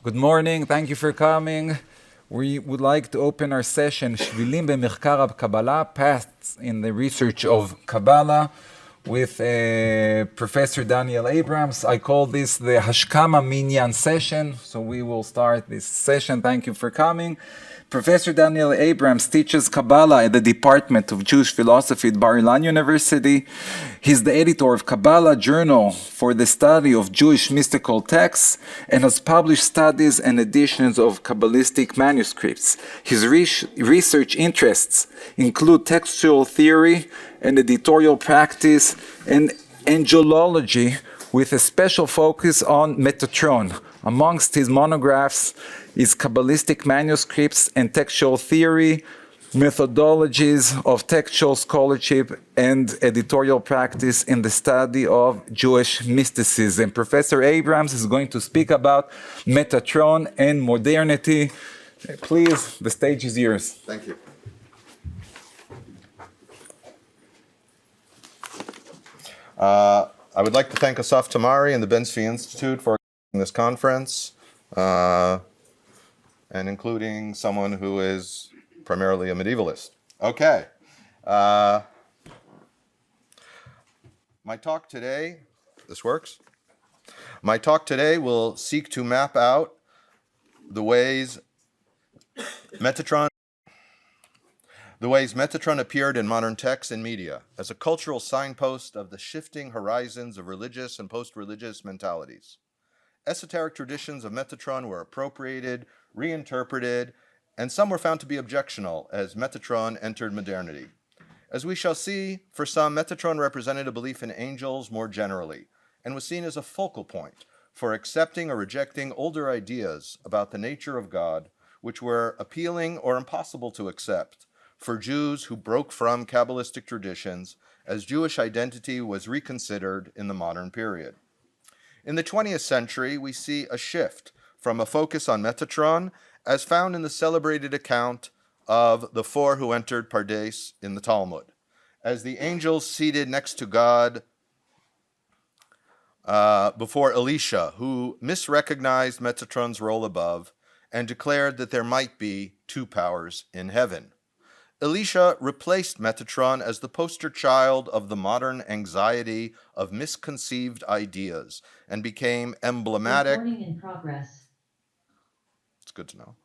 Good morning, thank you for coming. We would like to open our session, שבילים במחקר הקבלה, Paths in the Research of Kabbalah, with Professor Daniel Abrams. I call this the Hashkama Minyan session, so we will start this session. Thank you for coming. Professor Daniel Abrams teaches Kabbalah at the Department of Jewish Philosophy at Bar-Ilan University. He's the editor of Kabbalah Journal for the Study of Jewish Mystical Texts and has published studies and editions of Kabbalistic manuscripts. His research interests include textual theory and editorial practice and angelology, with a special focus on Metatron. Amongst his monographs is Kabbalistic manuscripts and textual theory, methodologies of textual scholarship, and editorial practice in the study of Jewish mysticism. Professor Abrams is going to speak about Metatron and modernity. Please, the stage is yours. Thank you. I would like to thank Asaf Tamari and the Ben-Zvi Institute for this conference, and including someone who is primarily a medievalist. Okay. My talk today, this works? My talk today will seek to map out the ways Metatron appeared in modern texts and media as a cultural signpost of the shifting horizons of religious and post-religious mentalities. Esoteric traditions of Metatron were appropriated, reinterpreted, and some were found to be objectionable as Metatron entered modernity. As we shall see, for some, Metatron represented a belief in angels more generally, and was seen as a focal point for accepting or rejecting older ideas about the nature of God, which were appealing or impossible to accept for Jews who broke from Kabbalistic traditions as Jewish identity was reconsidered in the modern period. In the 20th century, we see a shift from a focus on Metatron as found in the celebrated account of the four who entered Pardes in the Talmud, as the angels seated next to God before Elisha, who misrecognized Metatron's role above and declared that there might be two powers in heaven. Elisha replaced Metatron as the poster child of the modern anxiety of misconceived ideas and became emblematic. Recording in progress. It's good to know.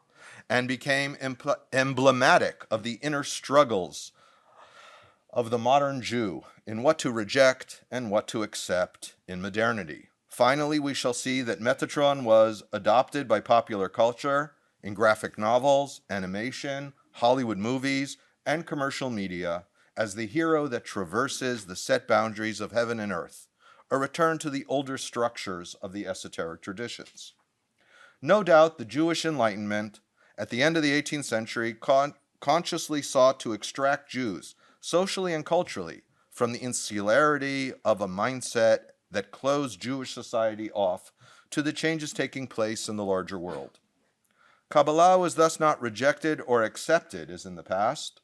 And became emblematic of the inner struggles of the modern Jew in what to reject and what to accept in modernity. Finally, we shall see that Metatron was adopted by popular culture in graphic novels, animation, Hollywood movies, and commercial media as the hero that traverses the set boundaries of heaven and earth, a return to the older structures of the esoteric traditions. No doubt the Jewish Enlightenment at the end of the 18th century consciously sought to extract Jews, socially and culturally, from the insularity of a mindset that closed Jewish society off to the changes taking place in the larger world. Kabbalah was thus not rejected or accepted as in the past,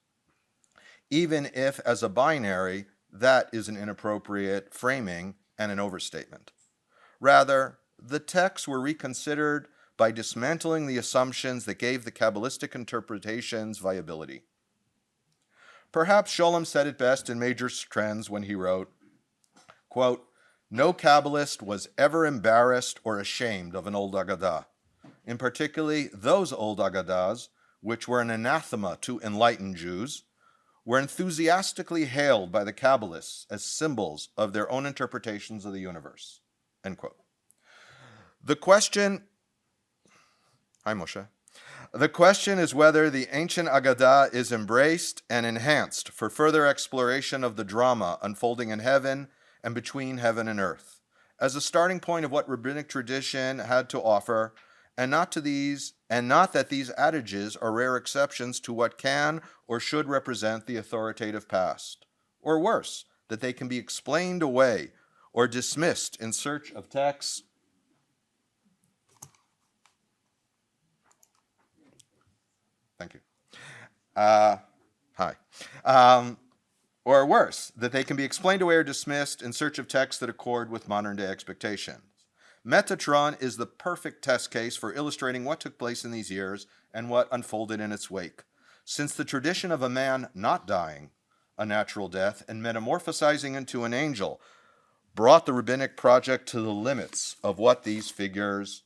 even if as a binary, that is an inappropriate framing and an overstatement. Rather, the texts were reconsidered by dismantling the assumptions that gave the Kabbalistic interpretations viability. Perhaps Scholem said it best in Major Trends when he wrote, quote, "No Kabbalist was ever embarrassed or ashamed of an old Agadah, in particularly those old Agadas, which were an anathema to enlightened Jews, were enthusiastically hailed by the Kabbalists as symbols of their own interpretations of the universe." End quote. The question is whether the ancient Agadah is embraced and enhanced for further exploration of the drama unfolding in heaven and between heaven and earth, as a starting point of what rabbinic tradition had to offer, and not that these adages are rare exceptions to what can or should represent the authoritative past, or worse, that they can be explained away or dismissed in search of texts or worse, that they can be explained away or dismissed in search of texts that accord with modern day expectations. Metatron is the perfect test case for illustrating what took place in these years and what unfolded in its wake. Since the tradition of a man not dying a natural death and metamorphosizing into an angel brought the rabbinic project to the limits of what these figures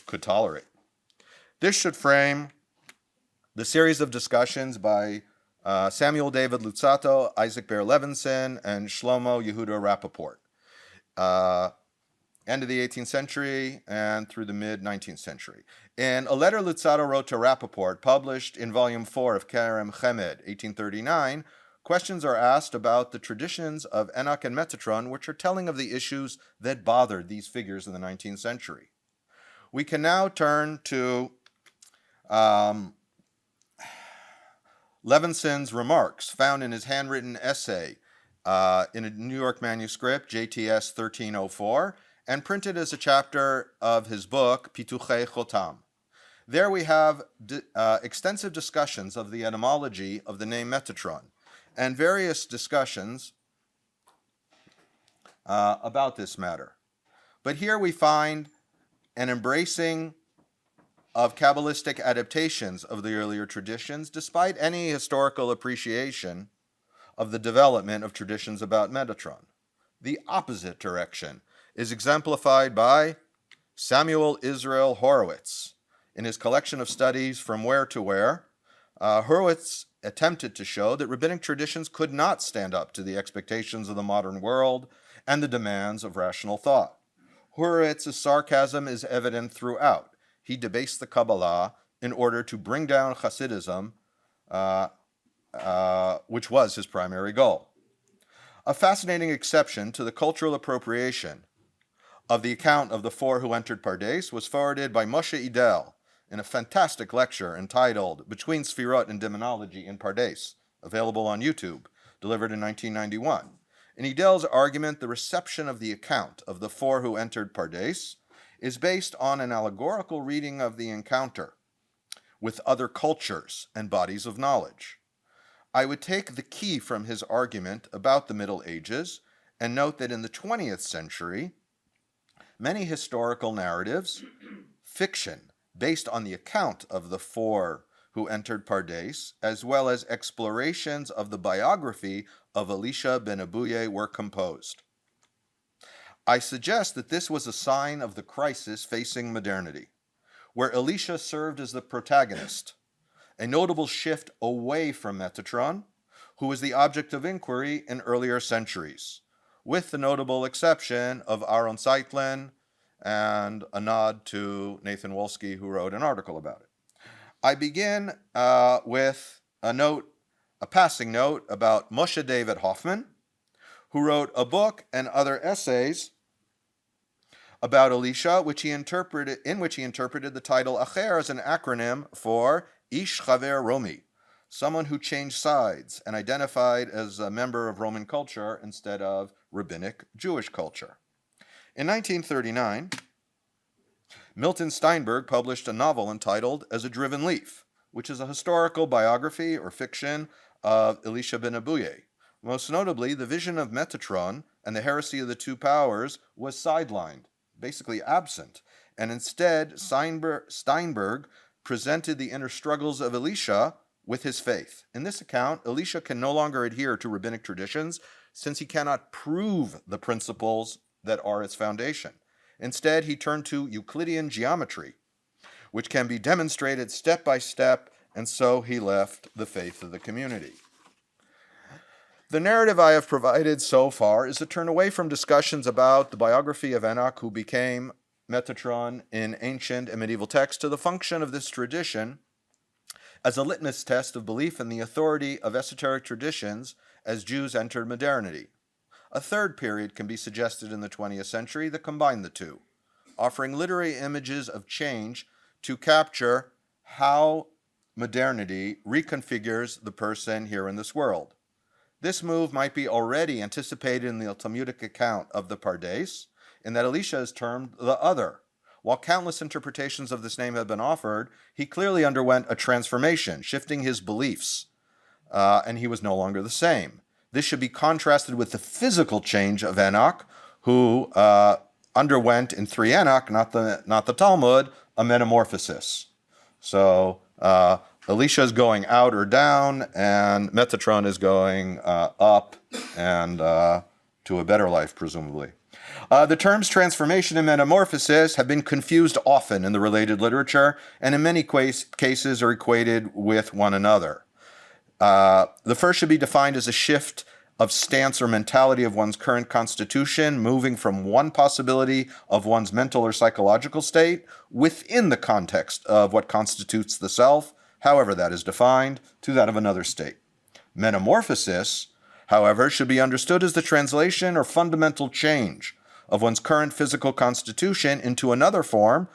could tolerate. This should frame the series of discussions by Samuel David Luzzatto, Isaac Bear Levinson, and Shlomo Yehuda Rappaport. End of the 18th century and through the mid-19th century. In a letter Luzzatto wrote to Rappaport, published in Volume 4 of Kerem Chemed, 1839, questions are asked about the traditions of Enoch and Metatron, which are telling of the issues that bothered these figures in the 19th century. We can now turn to Levinson's remarks found in his handwritten essay in a New York manuscript, JTS 1304, and printed as a chapter of his book, Pituchei Chotam. There we have extensive discussions of the etymology of the name Metatron and various discussions about this matter. But here we find an embracing of Kabbalistic adaptations of the earlier traditions, despite any historical appreciation of the development of traditions about Metatron. The opposite direction is exemplified by Samuel Israel Horowitz. In his collection of studies From Where to Where, Horowitz attempted to show that rabbinic traditions could not stand up to the expectations of the modern world and the demands of rational thought. Horowitz's sarcasm is evident throughout. He debased the Kabbalah in order to bring down Hasidism, which was his primary goal. A fascinating exception to the cultural appropriation of the account of the four who entered Pardes was forwarded by Moshe Idel in a fantastic lecture entitled Between Sfirot and Demonology in Pardes, available on YouTube, delivered in 1991. In Idel's argument, the reception of the account of the four who entered Pardes is based on an allegorical reading of the encounter with other cultures and bodies of knowledge. I would take the key from his argument about the Middle Ages and note that in the 20th century, many historical narratives, fiction, based on the account of the four who entered Pardes, as well as explorations of the biography of Elisha ben Abuye were composed. I suggest that this was a sign of the crisis facing modernity, where Elisha served as the protagonist, a notable shift away from Metatron, who was the object of inquiry in earlier centuries, with the notable exception of Aaron Zeitlin and a nod to Nathan Wolski, who wrote an article about it. I begin with a passing note about Moshe David Hoffman, who wrote a book and other essays about Elisha, in which he interpreted the title Acher as an acronym for Ish Chaver Romi, someone who changed sides and identified as a member of Roman culture instead of rabbinic Jewish culture. In 1939, Milton Steinberg published a novel entitled As a Driven Leaf, which is a historical biography or fiction of Elisha ben Abuye. Most notably, the vision of Metatron and the heresy of the two powers was sidelined, basically absent, and instead Steinberg presented the inner struggles of Elisha with his faith. In this account, Elisha can no longer adhere to rabbinic traditions since he cannot prove the principles that are its foundation. Instead, he turned to Euclidean geometry, which can be demonstrated step by step, and so he left the faith of the community. The narrative I have provided so far is a turn away from discussions about the biography of Enoch, who became Metatron in ancient and medieval texts, to the function of this tradition as a litmus test of belief in the authority of esoteric traditions as Jews entered modernity. A third period can be suggested in the 20th century that combine the two, offering literary images of change to capture how modernity reconfigures the person here in this world. This move might be already anticipated in the Talmudic account of the Pardes, in that Elisha is termed the other. While countless interpretations of this name have been offered, he clearly underwent a transformation, shifting his beliefs, and he was no longer the same. This should be contrasted with the physical change of Enoch, who underwent in 3 Enoch, not the Talmud, a metamorphosis. So Elisha is going out or down, and Metatron is going up and to a better life, presumably. The terms transformation and metamorphosis have been confused often in the related literature, and in many cases are equated with one another. The first should be defined as a shift of stance or mentality of one's current constitution, moving from one possibility of one's mental or psychological state within the context of what constitutes the self, however that is defined, to that of another state. Metamorphosis, however, should be understood as the translation or fundamental change of one's current physical constitution into another form,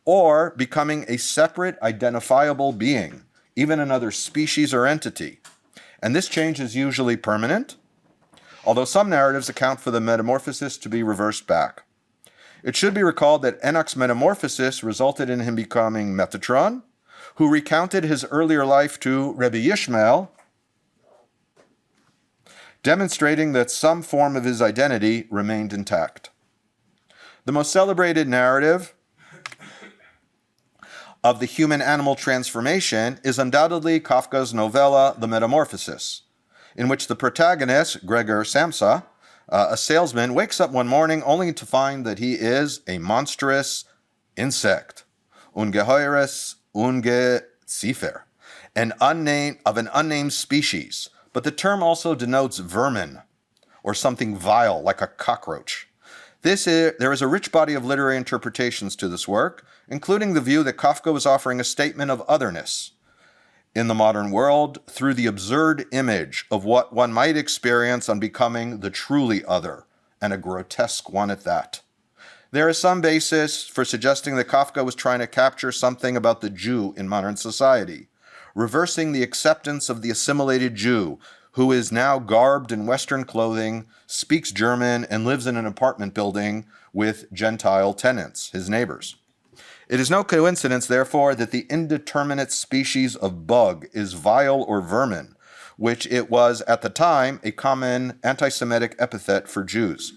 or becoming a separate, identifiable being, even another species or entity. And this change is usually permanent, although some narratives account for the metamorphosis to be reversed back. It should be recalled that Enoch's metamorphosis resulted in him becoming Metatron, who recounted his earlier life to Rébbe Yishmael, demonstrating that some form of his identity remained intact. The most celebrated narrative of the human-animal transformation is undoubtedly Kafka's novella The Metamorphosis, in which the protagonist, Gregor Samsa, a salesman, wakes up one morning only to find that he is a monstrous insect, ungeheures ungeziefer, an unnamed species, but the term also denotes vermin, or something vile like a cockroach. There is a rich body of literary interpretations to this work, including the view that Kafka was offering a statement of otherness in the modern world through the absurd image of what one might experience on becoming the truly other, and a grotesque one at that. There is some basis for suggesting that Kafka was trying to capture something about the Jew in modern society, reversing the acceptance of the assimilated Jew, who is now garbed in Western clothing, speaks German, and lives in an apartment building with Gentile tenants, his neighbors. It is no coincidence, therefore, that the indeterminate species of bug is vile or vermin, which it was at the time a common anti-Semitic epithet for Jews.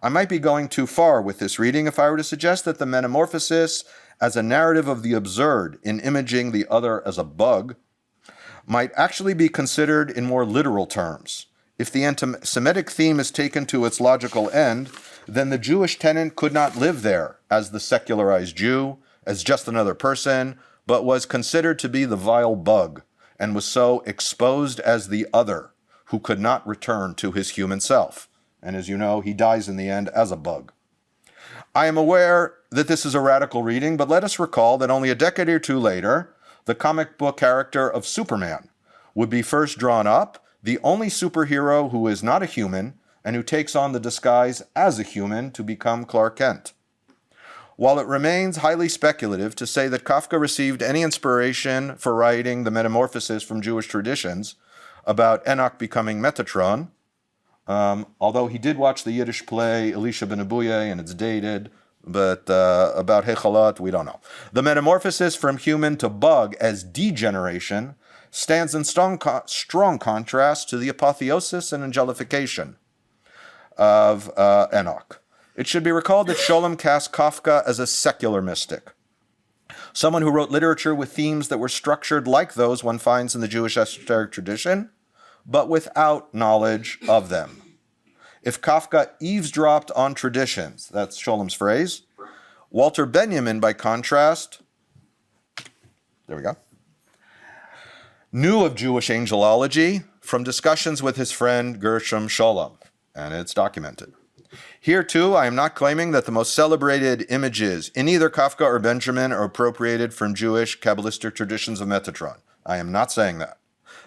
I might be going too far with this reading if I were to suggest that the metamorphosis as a narrative of the absurd in imaging the other as a bug might actually be considered in more literal terms. If the anti-Semitic theme is taken to its logical end, then the Jewish tenant could not live there as the secularized Jew, as just another person, but was considered to be the vile bug, and was so exposed as the other, who could not return to his human self. And as you know, he dies in the end as a bug. I am aware that this is a radical reading, but let us recall that only a decade or two later, the comic book character of Superman would be first drawn up, the only superhero who is not a human and who takes on the disguise as a human to become Clark Kent. While it remains highly speculative to say that Kafka received any inspiration for writing The Metamorphosis from Jewish traditions about Enoch becoming Metatron, although he did watch the Yiddish play Elisha ben Abuye, and it's dated, but about Hechalot, we don't know. The metamorphosis from human to bug as degeneration stands in strong contrast to the apotheosis and angelification of Enoch. It should be recalled that Scholem cast Kafka as a secular mystic, someone who wrote literature with themes that were structured like those one finds in the Jewish esoteric tradition, but without knowledge of them. If Kafka eavesdropped on traditions, that's Scholem's phrase, Walter Benjamin, by contrast, there we go, knew of Jewish angelology from discussions with his friend Gershom Scholem, and it's documented. Here, too, I am not claiming that the most celebrated images in either Kafka or Benjamin are appropriated from Jewish Kabbalistic traditions of Metatron. I am not saying that.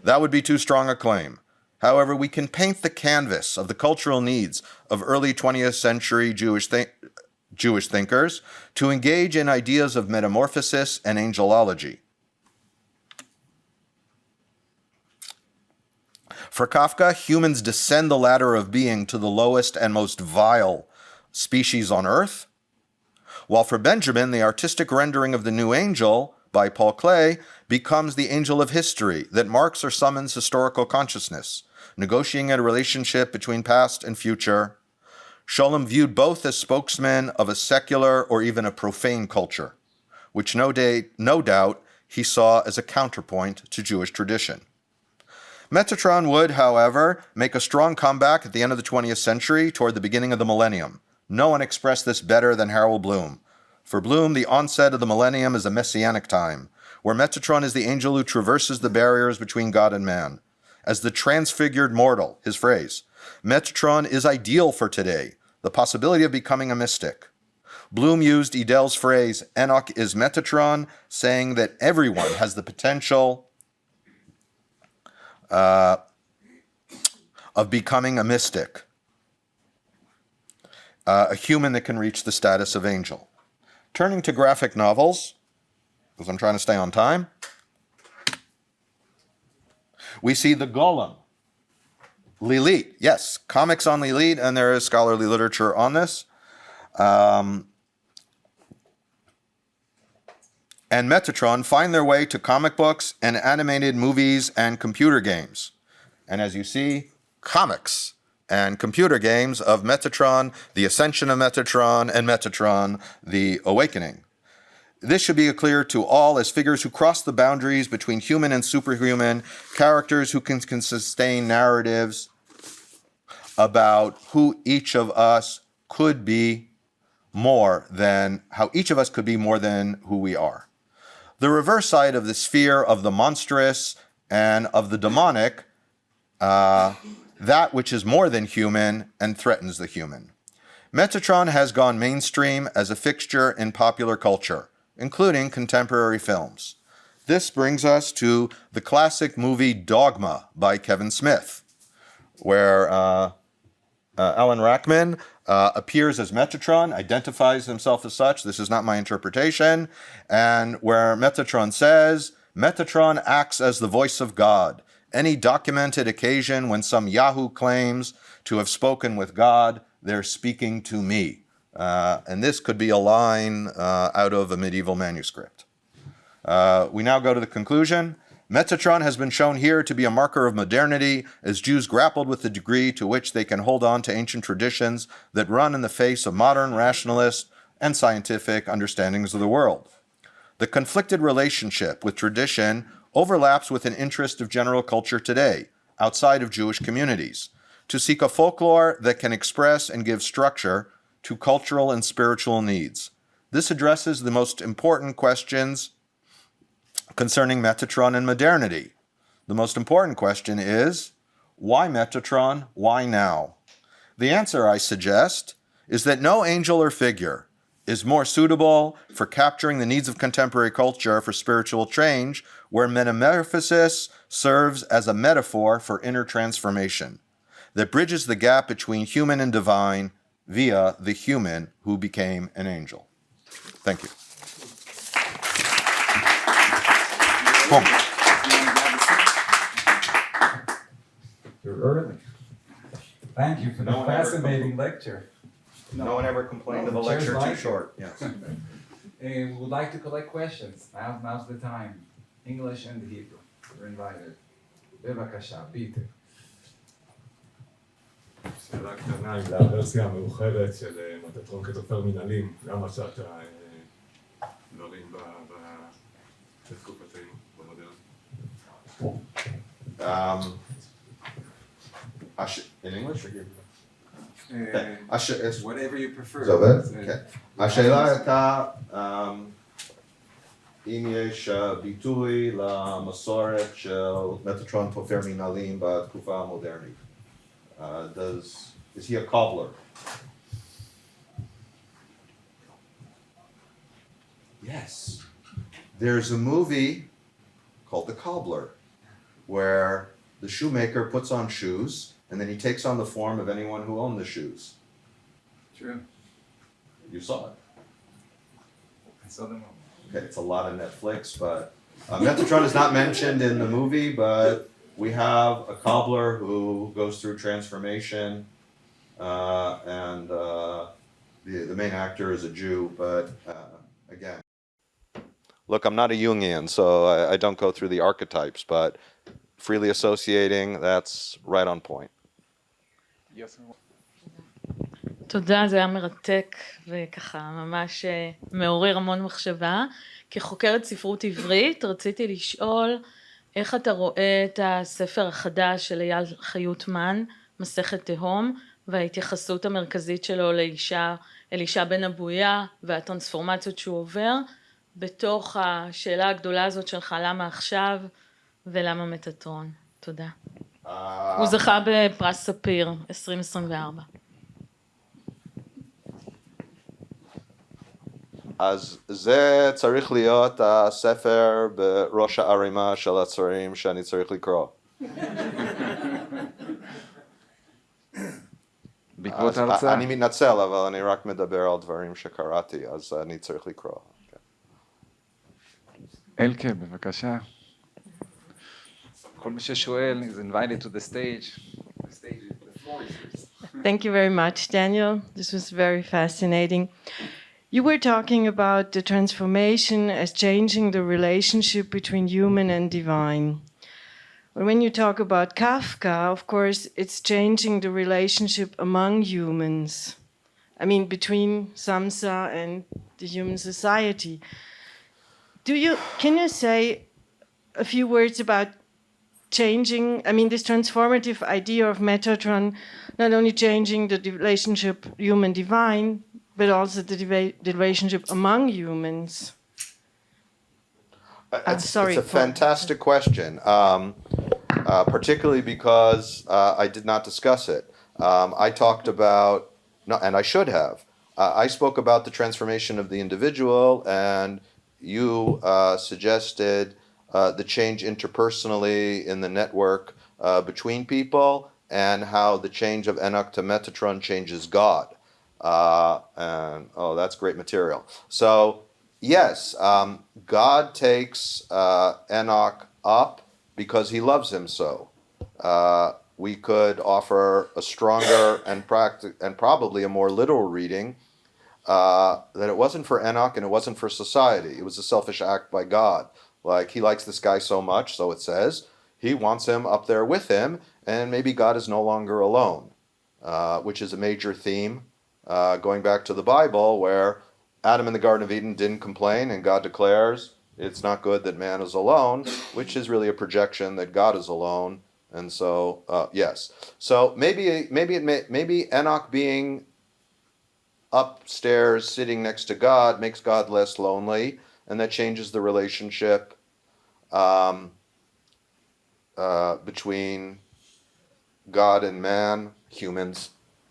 That would be too strong a claim. However, we can paint the canvas of the cultural needs of early 20th century Jewish thinkers to engage in ideas of metamorphosis and angelology. For Kafka, humans descend the ladder of being to the lowest and most vile species on earth, while for Benjamin, the artistic rendering of the new angel by Paul Klee becomes the angel of history that marks or summons historical consciousness, negotiating a relationship between past and future, Scholem viewed both as spokesmen of a secular or even a profane culture, which no doubt he saw as a counterpoint to Jewish tradition. Metatron would, however, make a strong comeback at the end of the 20th century toward the beginning of the millennium. No one expressed this better than Harold Bloom. For Bloom, the onset of the millennium is a messianic time, where Metatron is the angel who traverses the barriers between God and man. As the transfigured mortal, his phrase, Metatron is ideal for today, the possibility of becoming a mystic. Bloom used Idel's phrase, Enoch is Metatron, saying that everyone has the potential of becoming a mystic, a human that can reach the status of angel. Turning to graphic novels, because I'm trying to stay on time, we see the Golem, Lilith. Yes, comics on Lilith, and there is scholarly literature on this. And Metatron find their way to comic books and animated movies and computer games. And as you see, comics and computer games of Metatron, the Ascension of Metatron, and Metatron, the Awakening. This should be clear to all as figures who cross the boundaries between human and superhuman, characters who can sustain narratives about who each of us could be more than, how each of us could be more than who we are. The reverse side of the sphere of the monstrous and of the demonic, that which is more than human and threatens the human. Metatron has gone mainstream as a fixture in popular culture, including contemporary films. This brings us to the classic movie Dogma by Kevin Smith, where Alan Rickman appears as Metatron, identifies himself as such. This is not my interpretation. And where Metatron says, Metatron acts as the voice of God. Any documented occasion when some Yahoo claims to have spoken with God, they're speaking to me. And this could be a line out of a medieval manuscript. We now go to the conclusion. Metatron has been shown here to be a marker of modernity as Jews grappled with the degree to which they can hold on to ancient traditions that run in the face of modern rationalist and scientific understandings of the world. The conflicted relationship with tradition overlaps with an interest of general culture today, outside of Jewish communities, to seek a folklore that can express and give structure to cultural and spiritual needs. This addresses the most important questions concerning Metatron and modernity. The most important question is, why Metatron? Why now? The answer, I suggest, is that no angel or figure is more suitable for capturing the needs of contemporary culture for spiritual change, where metamorphosis serves as a metaphor for inner transformation that bridges the gap between human and divine via the human who became an angel. Thank you. Boom. You're early. Thank you for the fascinating lecture. No one ever complained of a lecture too short. Yes. We would like to collect questions. Now's the time. English and Hebrew. You're invited. בבקשה, פיטר. שאלה קטנה עם הוורסיה המאוחרת של מטטרון כתופר מנהלים, גם מצאת דברים בתקופתנו, במודרניות. In English or Hebrew? Whatever you prefer. זה עובד? כן. השאלה הייתה אם יש ביטוי למסורת של מטטרון תופר מנהלים בתקופה המודרנית. Is he a cobbler? Yes. There's a movie called The Cobbler, where the shoemaker puts on shoes, and then he takes on the form of anyone who owned the shoes. True. You saw it. I saw the movie. Okay, it's a lot on Netflix, but Metatron is not mentioned in the movie, but we have a cobbler who goes through transformation, and the main actor is a Jew, but again. Look, I'm not a Jungian, so I don't go through the archetypes, but freely associating, that's right on point. Yes. תודה, זה היה מרתק וככה ממש מעורר המון מחשבה. כחוקרת ספרות עברית רציתי לשאול איך אתה רואה את הספר החדש של אייל חיוטמן, מסכת תהום, וההתייחסות המרכזית שלו אלישע בן אבויה והטרנספורמציות שהוא עובר, בתוך השאלה הגדולה הזאת שלך למה עכשיו ולמה מטאטרון. תודה. הוא זכה בפרס ספיר 2024. אז זה צריך להיות הספר בראש הערימה של הצרים שאני צריך לקרוא. בעקבות ההרצאה. אני מתנצל, אבל אני רק מדבר על דברים שקראתי, אז אני צריך לקרוא. אלקה, בבקשה. כל מי ששואל is invited to the stage. The floor is yours. Thank you very much, Daniel. This was very fascinating. You were talking about the transformation as changing the relationship between human and divine. But when you talk about Kafka, of course, it's changing the relationship among humans. I mean, between Samsa and the human society. Can you say a few words about changing, I mean, this transformative idea of Metatron, not only changing the relationship human-divine, but also the relationship among humans? It's a fantastic question, particularly because I did not discuss it. I talked about, and I should have, I spoke about the transformation of the individual, and you suggested the change interpersonally in the network between people, and how the change of Enoch to Metatron changes God. And that's great material. So yes, God takes Enoch up because he loves him so. We could offer a stronger and probably a more literal reading that it wasn't for Enoch and it wasn't for society. It was a selfish act by God. Like, he likes this guy so much, so it says, he wants him up there with him, and maybe God is no longer alone, which is a major theme going back to the Bible, where Adam in the Garden of Eden didn't complain, and God declares it's not good that man is alone, which is really a projection that God is alone. And so, yes. So maybe Enoch being upstairs sitting next to God makes God less lonely, and that changes the relationship between God and man, humans.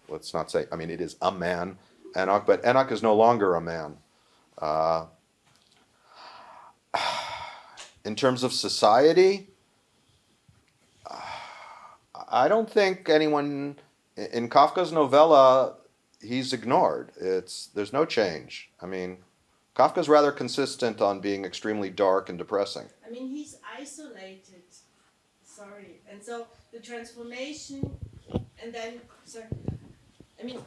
Let's not say, I mean, it is a man, Enoch, but Enoch is no longer a man. In terms of society, I don't think anyone, in Kafka's novella, he's ignored. There's no change. I mean, Kafka's rather consistent on being extremely dark and depressing. I mean, he's isolated. Sorry. And so the transformation, and then, sorry. I mean,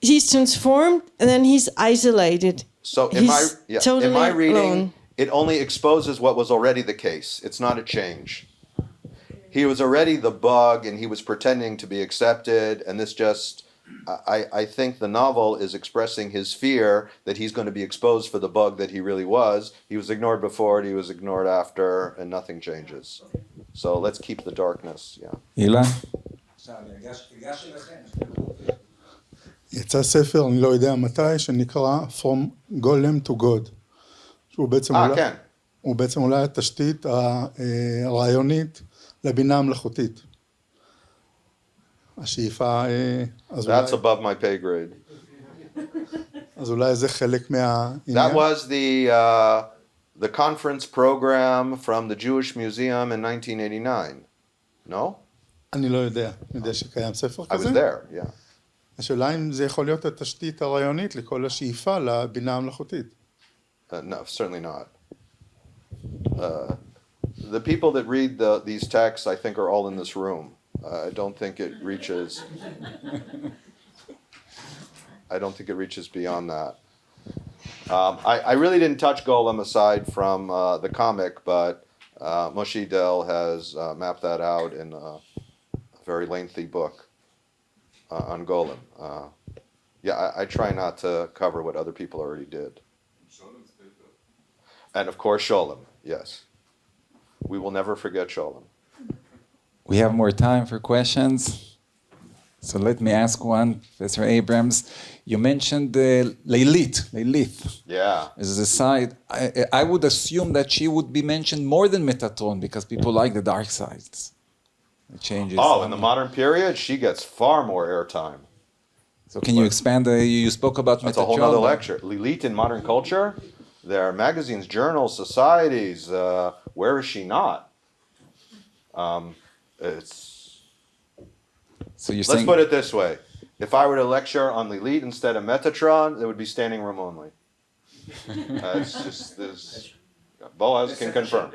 he's transformed, and then he's isolated. So in my reading, alone. It only exposes what was already the case. It's not a change. He was already the bug, and he was pretending to be accepted, and this just, I think the novel is expressing his fear that he's going to be exposed for the bug that he really was. He was ignored before, he was ignored after, and nothing changes. So let's keep the darkness, yeah. אילן? יצא ספר, אני לא יודע מתי, שנקרא From Golem to God. שהוא בעצם אולי התשתית הרעיונית לבינה המלאכותית. השאיפה... That's above my pay grade. אז אולי זה חלק מהעניין. That was the conference program from the Jewish Museum in 1989. No? אני לא יודע. אני יודע שקיים ספר כזה. I was there, yeah. השאלה אם זה יכול להיות התשתית הרעיונית לכל השאיפה לבינה המלאכותית. No, certainly not. The people that read these texts, I think, are all in this room. I don't think it reaches beyond that. I really didn't touch Golem aside from the comic, but Moshe Dell has mapped that out in a very lengthy book on Golem. Yeah, I try not to cover what other people already did. And of course, Scholem, yes. We will never forget Scholem. We have more time for questions. So let me ask one, Professor Abrams. You mentioned Lilith. Yeah. As a side, I would assume that she would be mentioned more than Metatron because people like the dark sides. It changes. Oh, in the modern period, she gets far more airtime. So can you expand? You spoke about That's Metatron. a whole other lecture. Lilith in modern culture, there are magazines, journals, societies. Where is she not? Let's put it this way. If I were to lecture on Lilith instead of Metatron, it would be standing room only. It's just this. Boaz can confirm.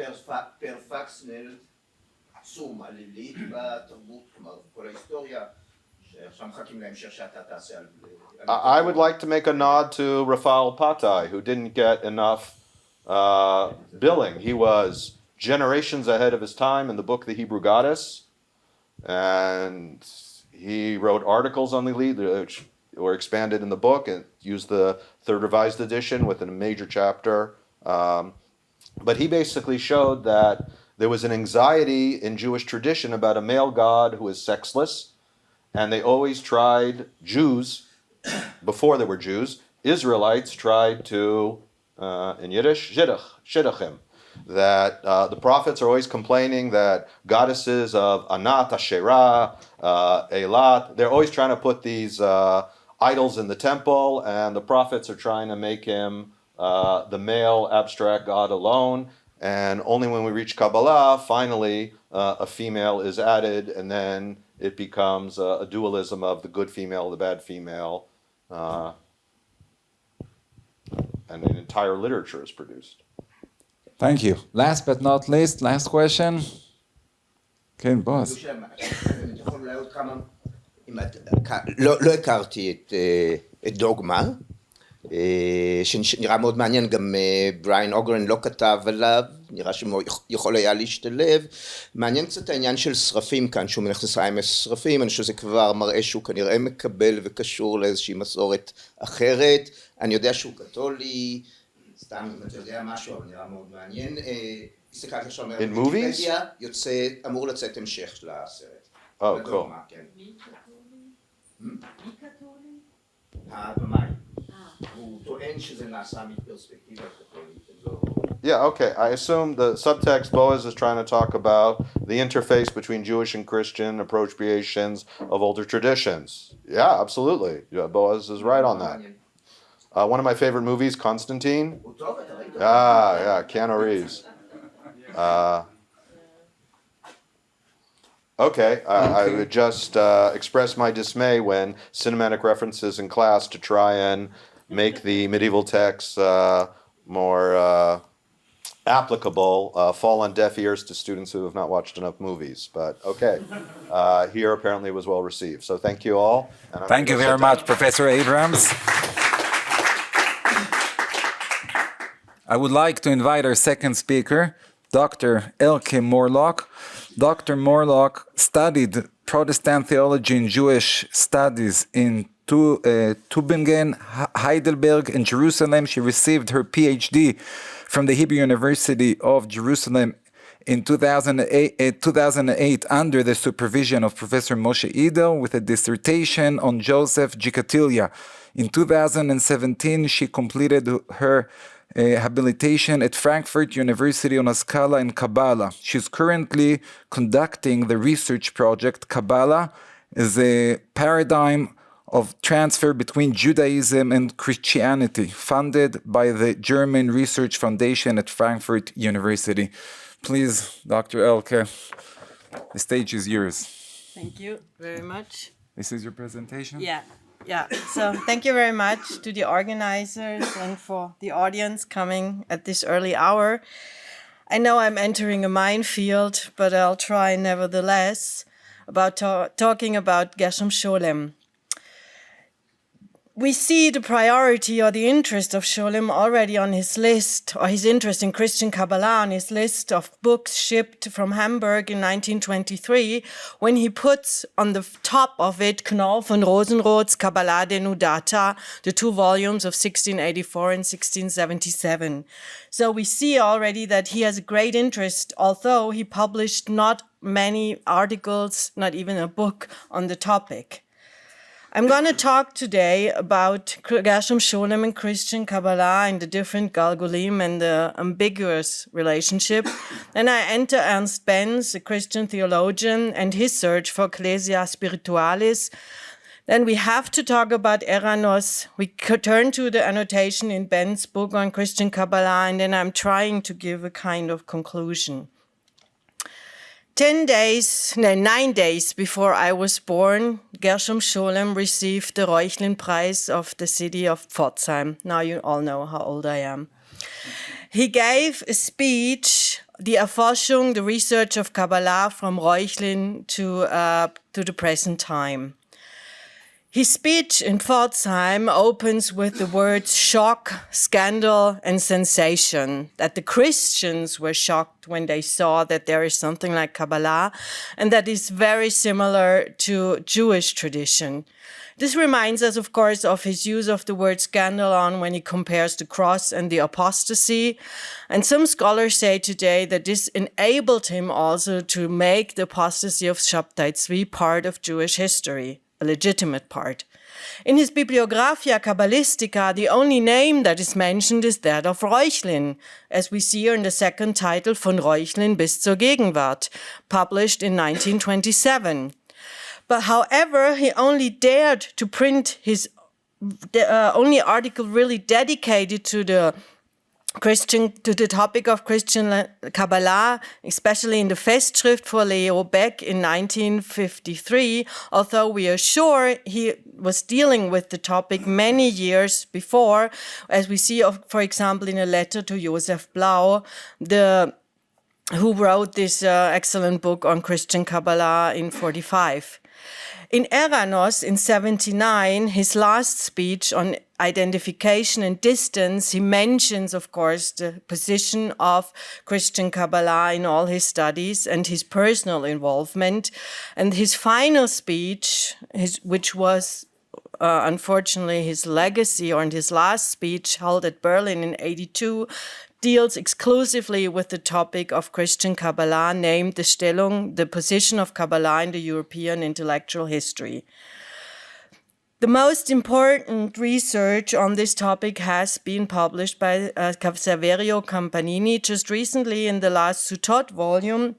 I would like to make a nod to Raphael Patai, who didn't get enough billing. He was generations ahead of his time in the book The Hebrew Goddess, and he wrote articles on Lilith which were expanded in the book and used the third revised edition with a major chapter. But he basically showed that there was an anxiety in Jewish tradition about a male god who is sexless, and they always tried, Jews, before there were Jews, Israelites tried to, in Yiddish, shidduchim, that the prophets are always complaining that goddesses of Anat, Asherah, Eilat, they're always trying to put these idols in the temple, and the prophets are trying to make him the male abstract god alone, and only when we reach Kabbalah, finally, a female is added, and then it becomes a dualism of the good female, the bad female, and an entire literature is produced. Thank you. Last but not least, last question. כן, בועז. לא הכרתי את דוגמה, שנראה מאוד מעניין, גם בריין אוגרן לא כתב עליו, נראה שיכול היה להשתלב. מעניין קצת העניין של שרפים כאן, שהוא מנכנס עם שרפים, אני חושב שזה כבר מראה שהוא כנראה מקבל וקשור לאיזושהי מסורת אחרת. אני יודע שהוא קתולי, סתם אם אתה יודע משהו, אבל נראה מאוד מעניין. הסתכלתי עכשיו בוויקיפדיה, אמור לצאת המשך לסרט. Oh, cool. מי קתולי? הבמאי. הוא טוען שזה נעשה מפרספקטיבה קתולית. Yeah, okay. I assume the subtext Boaz is trying to talk about the interface between Jewish and Christian appropriations of older traditions. Yeah, absolutely. Yeah, Boaz is right on that. One of my favorite movies, Constantine. Yeah, Keanu Reeves. Okay, I would just express my dismay when cinematic references in class to try and make the medieval texts more applicable fall on deaf ears to students who have not watched enough movies. But okay, here apparently it was well received. So thank you all. Thank you very much, Professor Abrams. I would like to invite our second speaker, Dr. Elke Morlok. Dr. Morlok studied Protestant theology and Jewish studies in Tübingen, Heidelberg, and Jerusalem. She received her PhD from the Hebrew University of Jerusalem in 2008 under the supervision of Professor Moshe Idel with a dissertation on Joseph Gicatilia. In 2017, she completed her habilitation at Frankfurt University on a Scala in Kabbalah. She's currently conducting the research project Kabbalah as a paradigm of transfer between Judaism and Christianity, funded by the German Research Foundation at Frankfurt University. Please, Dr. Elke, the stage is yours. Thank you very much. This is your presentation? Yeah. So thank you very much to the organizers and for the audience coming at this early hour. I know I'm entering a minefield, but I'll try nevertheless about talking about Gershom Scholem. we see the priority or the interest of Scholem already on his list, or his interest in Christian Kabbalah on his list of books shipped from Hamburg in 1923, when he puts on the top of it Knoll von Rosenroth's Kabbalah Denudata, the 2 volumes of 1684 and 1677. So we see already that he has a great interest, although he published not many articles, not even a book on the topic. I'm going to talk today about Gershom Scholem and Christian Kabbalah and the different Galgulim and the ambiguous relationship. Then I enter Ernst Benz, a Christian theologian, and his search for Ecclesia Spiritualis. Then we have to talk about Eranos. We could turn to the annotation in Ben's book on Christian Kabbalah, and then I'm trying to give a kind of conclusion. 9 days before I was born, Gershom Scholem received the Reuchlin Prize of the city of Pforzheim. Now you all know how old I am. He gave a speech, the Erforschung, the research of Kabbalah from Reuchlin to the present time. His speech in Pforzheim opens with the words shock, scandal, and sensation, that the Christians were shocked when they saw that there is something like Kabbalah, and that is very similar to Jewish tradition. This reminds us, of course, of his use of the word scandalon when he compares the cross and the apostasy. And some scholars say today that this enabled him also to make the apostasy of Shabtai Tzvi part of Jewish history, a legitimate part. In his Bibliographia Kabbalistica, the only name that is mentioned is that of Reuchlin, as we see here in the second title, Von Reuchlin bis zur Gegenwart, published in 1927. But however, he only dared to print his only article really dedicated to the topic of Christian Kabbalah, especially in the Festschrift for Leo Beck in 1953, although we are sure he was dealing with the topic many years before, as we see, for example, in a letter to Josef Blau, who wrote this excellent book on Christian Kabbalah in 1945. In Eranos, in 1979, his last speech on identification and distance, he mentions, of course, the position of Christian Kabbalah in all his studies and his personal involvement. And his final speech, which was unfortunately his legacy, or in his last speech held at Berlin in 1982, deals exclusively with the topic of Christian Kabbalah, named the Stellung, the position of Kabbalah in the European intellectual history. The most important research on this topic has been published by Saverio Campanini just recently in the last Sutot volume,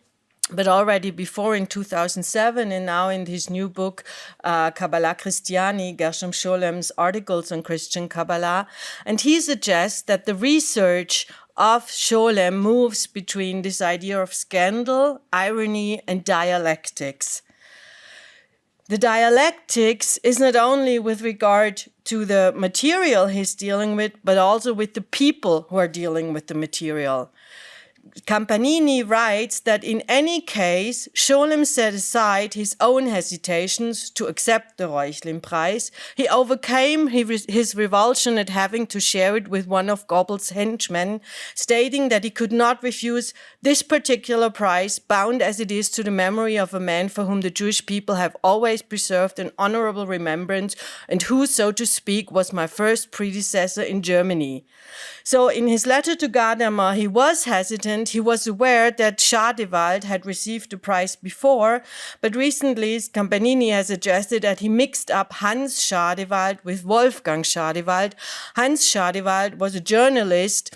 but already before in 2007, and now in his new book, Kabbalah Christiani, Gershom Scholem's articles on Christian Kabbalah. And he suggests that the research of Scholem moves between this idea of scandal, irony, and dialectics. The dialectics is not only with regard to the material he's dealing with, but also with the people who are dealing with the material. Campanini writes that in any case, Scholem set aside his own hesitations to accept the Reuchlin Prize. He overcame his revulsion at having to share it with one of Goebbels' henchmen, stating that he could not refuse this particular prize, bound as it is to the memory of a man for whom the Jewish people have always preserved an honorable remembrance, and who, so to speak, was my first predecessor in Germany. So in his letter to Gadamer, he was hesitant. He was aware that Schadewald had received the prize before, but recently Campanini has suggested that he mixed up Hans Schadewald with Wolfgang Schadewald. Hans Schadewald was a journalist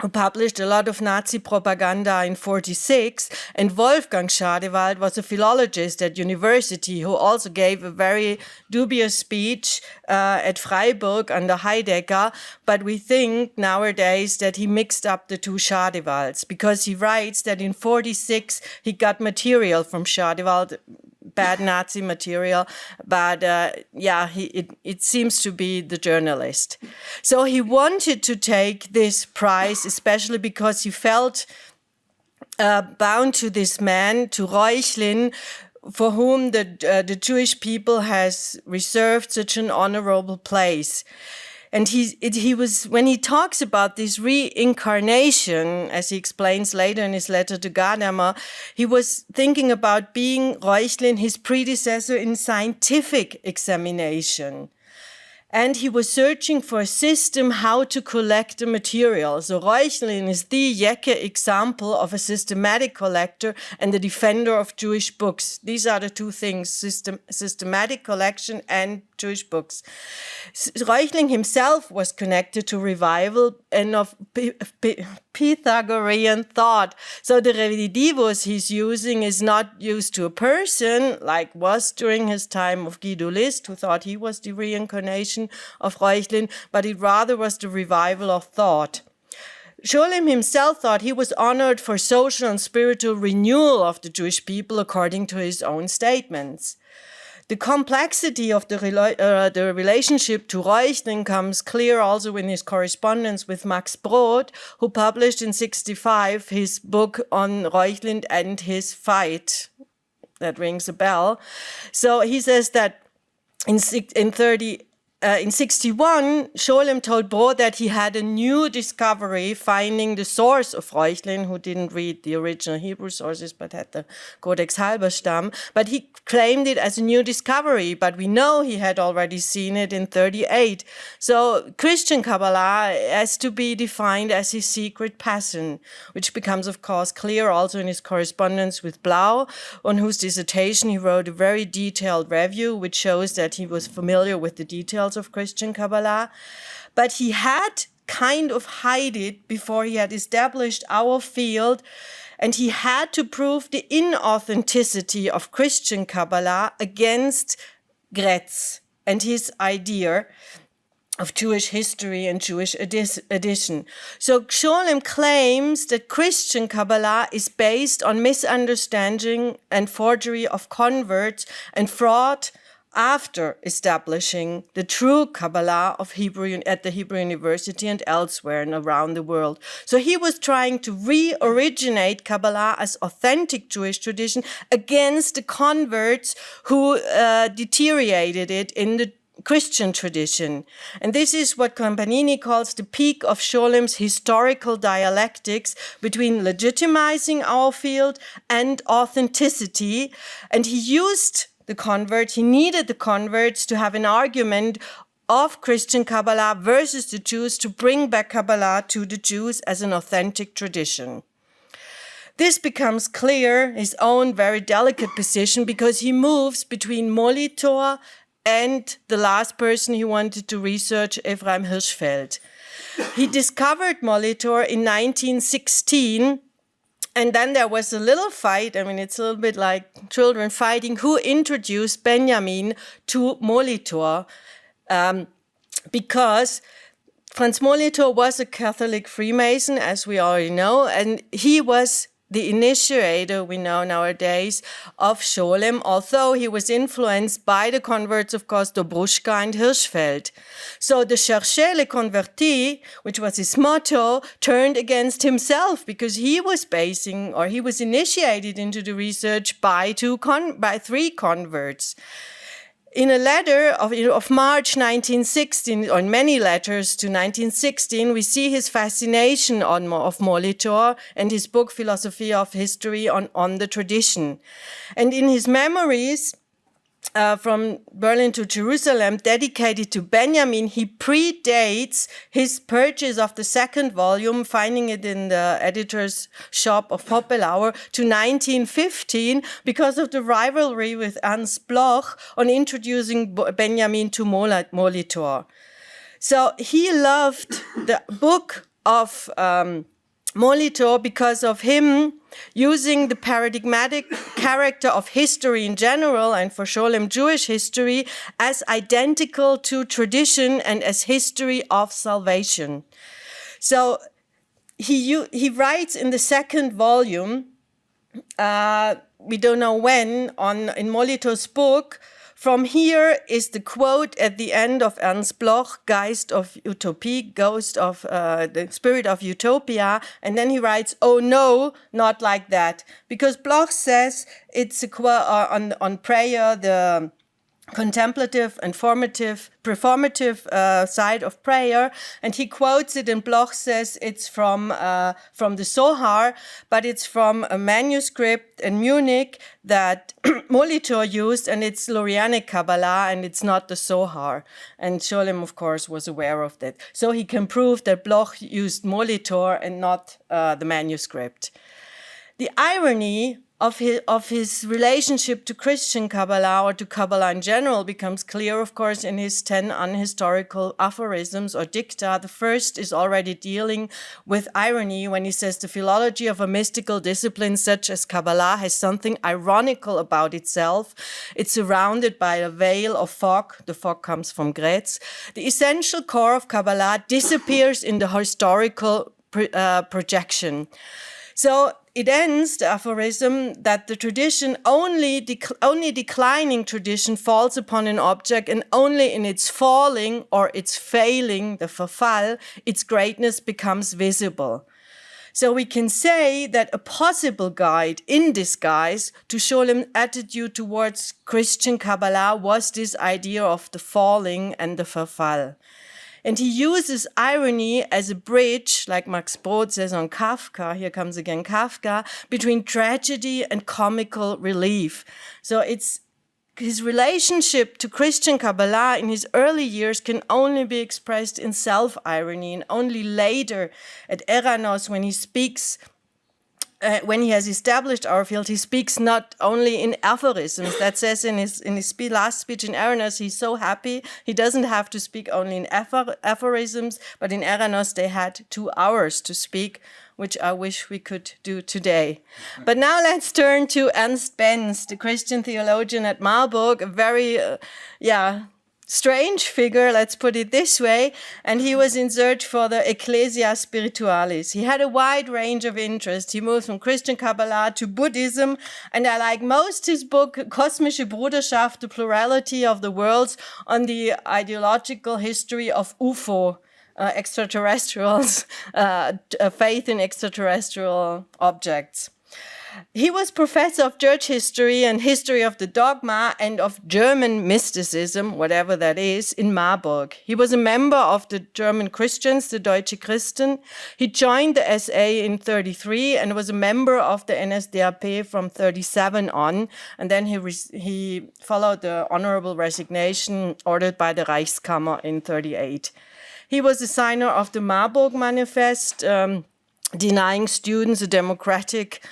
who published a lot of Nazi propaganda in 1946, and Wolfgang Schadewald was a philologist at university who also gave a very dubious speech at Freiburg under Heidegger, but we think nowadays that he mixed up the two Schadewalds, because he writes that in 1946 he got material from Schadewald, bad Nazi material, but it seems to be the journalist. So he wanted to take this prize, especially because he felt bound to this man, to Reuchlin, for whom the Jewish people has reserved such an honorable place. And he was, when he talks about this reincarnation, as he explains later in his letter to Gadamer, he was thinking about being Reuchlin, his predecessor in scientific examination. And he was searching for a system how to collect the material. So Reuchlin is the Jecke example of a systematic collector and the defender of Jewish books. These are the two things, systematic collection and Jewish books. Reuchlin himself was connected to revival and of Pythagorean thought. So the redivivus he's using is not used to a person, like was during his time of Guido List, who thought he was the reincarnation of Reuchlin, but it rather was the revival of thought. Scholem himself thought he was honored for social and spiritual renewal of the Jewish people according to his own statements. The complexity of the relationship to Reuchlin comes clear also in his correspondence with Max Brod, who published in 1965 his book on Reuchlin and his fight. That rings a bell. So he says that in 1961, Scholem told Brod that he had a new discovery finding the source of Reuchlin, who didn't read the original Hebrew sources but had the Codex Halberstam. But he claimed it as a new discovery, but we know he had already seen it in 1938. So Christian Kabbalah has to be defined as his secret passion, which becomes, of course, clear also in his correspondence with Blau, on whose dissertation he wrote a very detailed review, which shows that he was familiar with the details of Christian Kabbalah, but he had kind of hide it before he had established our field, and he had to prove the inauthenticity of Christian Kabbalah against Gretz and his idea of Jewish history and Jewish addition. So Scholem claims that Christian Kabbalah is based on misunderstanding and forgery of converts and fraud after establishing the true Kabbalah of Hebrew at the Hebrew University and elsewhere and around the world. So he was trying to re-originate Kabbalah as authentic Jewish tradition against the converts who deteriorated it in the Christian tradition. And this is what Campanini calls the peak of Scholem's historical dialectics between legitimizing our field and authenticity. And he used the converts, he needed the converts to have an argument of Christian Kabbalah versus the Jews to bring back Kabbalah to the Jews as an authentic tradition. This becomes clear, his own very delicate position, because he moves between Molitor and the last person he wanted to research, Ephraim Hirschfeld. He discovered Molitor in 1916, and then there was a little fight. I mean, it's a little bit like children fighting who introduced Benjamin to Molitor, because Franz Molitor was a Catholic Freemason, as we already know, and he was the initiator, we know nowadays, of Scholem, although he was influenced by the converts, of course, Dobruschka and Hirschfeld. So the Cherchez les convertis, which was his motto, turned against himself because he was initiated into the research by three converts. In a letter of March 1916, or in many letters to 1916, we see his fascination of Molitor and his book Philosophy of History on the tradition. And in his memories from Berlin to Jerusalem, dedicated to Benjamin, he predates his purchase of the second volume, finding it in the editor's shop of Popelauer, to 1915 because of the rivalry with Ernst Bloch on introducing Benjamin to Molitor. So he loved the book of Molitor because of him using the paradigmatic character of history in general, and for Scholem Jewish history, as identical to tradition and as history of salvation. So he writes in the second volume, we don't know when, in Molitor's book, From here is the quote at the end of Ernst Bloch, Geist of Utopie, Ghost of the Spirit of Utopia, and then he writes, oh no, not like that. Because Bloch says it's a quote on prayer, the contemplative and performative side of prayer, and he quotes it, and Bloch says it's from the Zohar, but it's from a manuscript in Munich that Molitor used, and it's Lurianic Kabbalah, and it's not the Zohar. And Scholem, of course, was aware of that. So he can prove that Bloch used Molitor and not the manuscript. The irony of his relationship to Christian Kabbalah or to Kabbalah in general becomes clear, of course, in his 10 unhistorical aphorisms or dicta. The first is already dealing with irony when he says the philology of a mystical discipline such as Kabbalah has something ironical about itself. It's surrounded by a veil of fog. The fog comes from Gretz. The essential core of Kabbalah disappears in the historical projection. So it ends, the aphorism, that the tradition, only declining tradition falls upon an object, and only in its falling or its failing, the Verfall, its greatness becomes visible. So we can say that a possible guide in disguise to Scholem's attitude towards Christian Kabbalah was this idea of the falling and the Verfall. And he uses irony as a bridge, like Max Brod says on Kafka, here comes again Kafka, between tragedy and comical relief. So it's his relationship to Christian Kabbalah in his early years can only be expressed in self-irony, and only later at Eranos, when he speaks when he has established our field, he speaks not only in aphorisms. That says in his last speech in Eranos, he's so happy he doesn't have to speak only in aphorisms, but in Eranos they had 2 hours to speak, which I wish we could do today. But now let's turn to Ernst Benz, the Christian theologian at Marburg, a very, strange figure, let's put it this way, and he was in search for the Ecclesia Spiritualis. He had a wide range of interests. He moved from Christian Kabbalah to Buddhism, and I like most his book, Kosmische Bruderschaft, The Plurality of the Worlds, on the ideological history of UFO, extraterrestrials, faith in extraterrestrial objects. He was professor of church history and history of the dogma and of German mysticism, whatever that is, in Marburg. He was a member of the German Christians, the Deutsche Christen. He joined the SA in 1933 and was a member of the NSDAP from 1937 on. And then he followed the honorable resignation ordered by the Reichskammer in 1938. He was a signer of the Marburg Manifest, denying students a democratic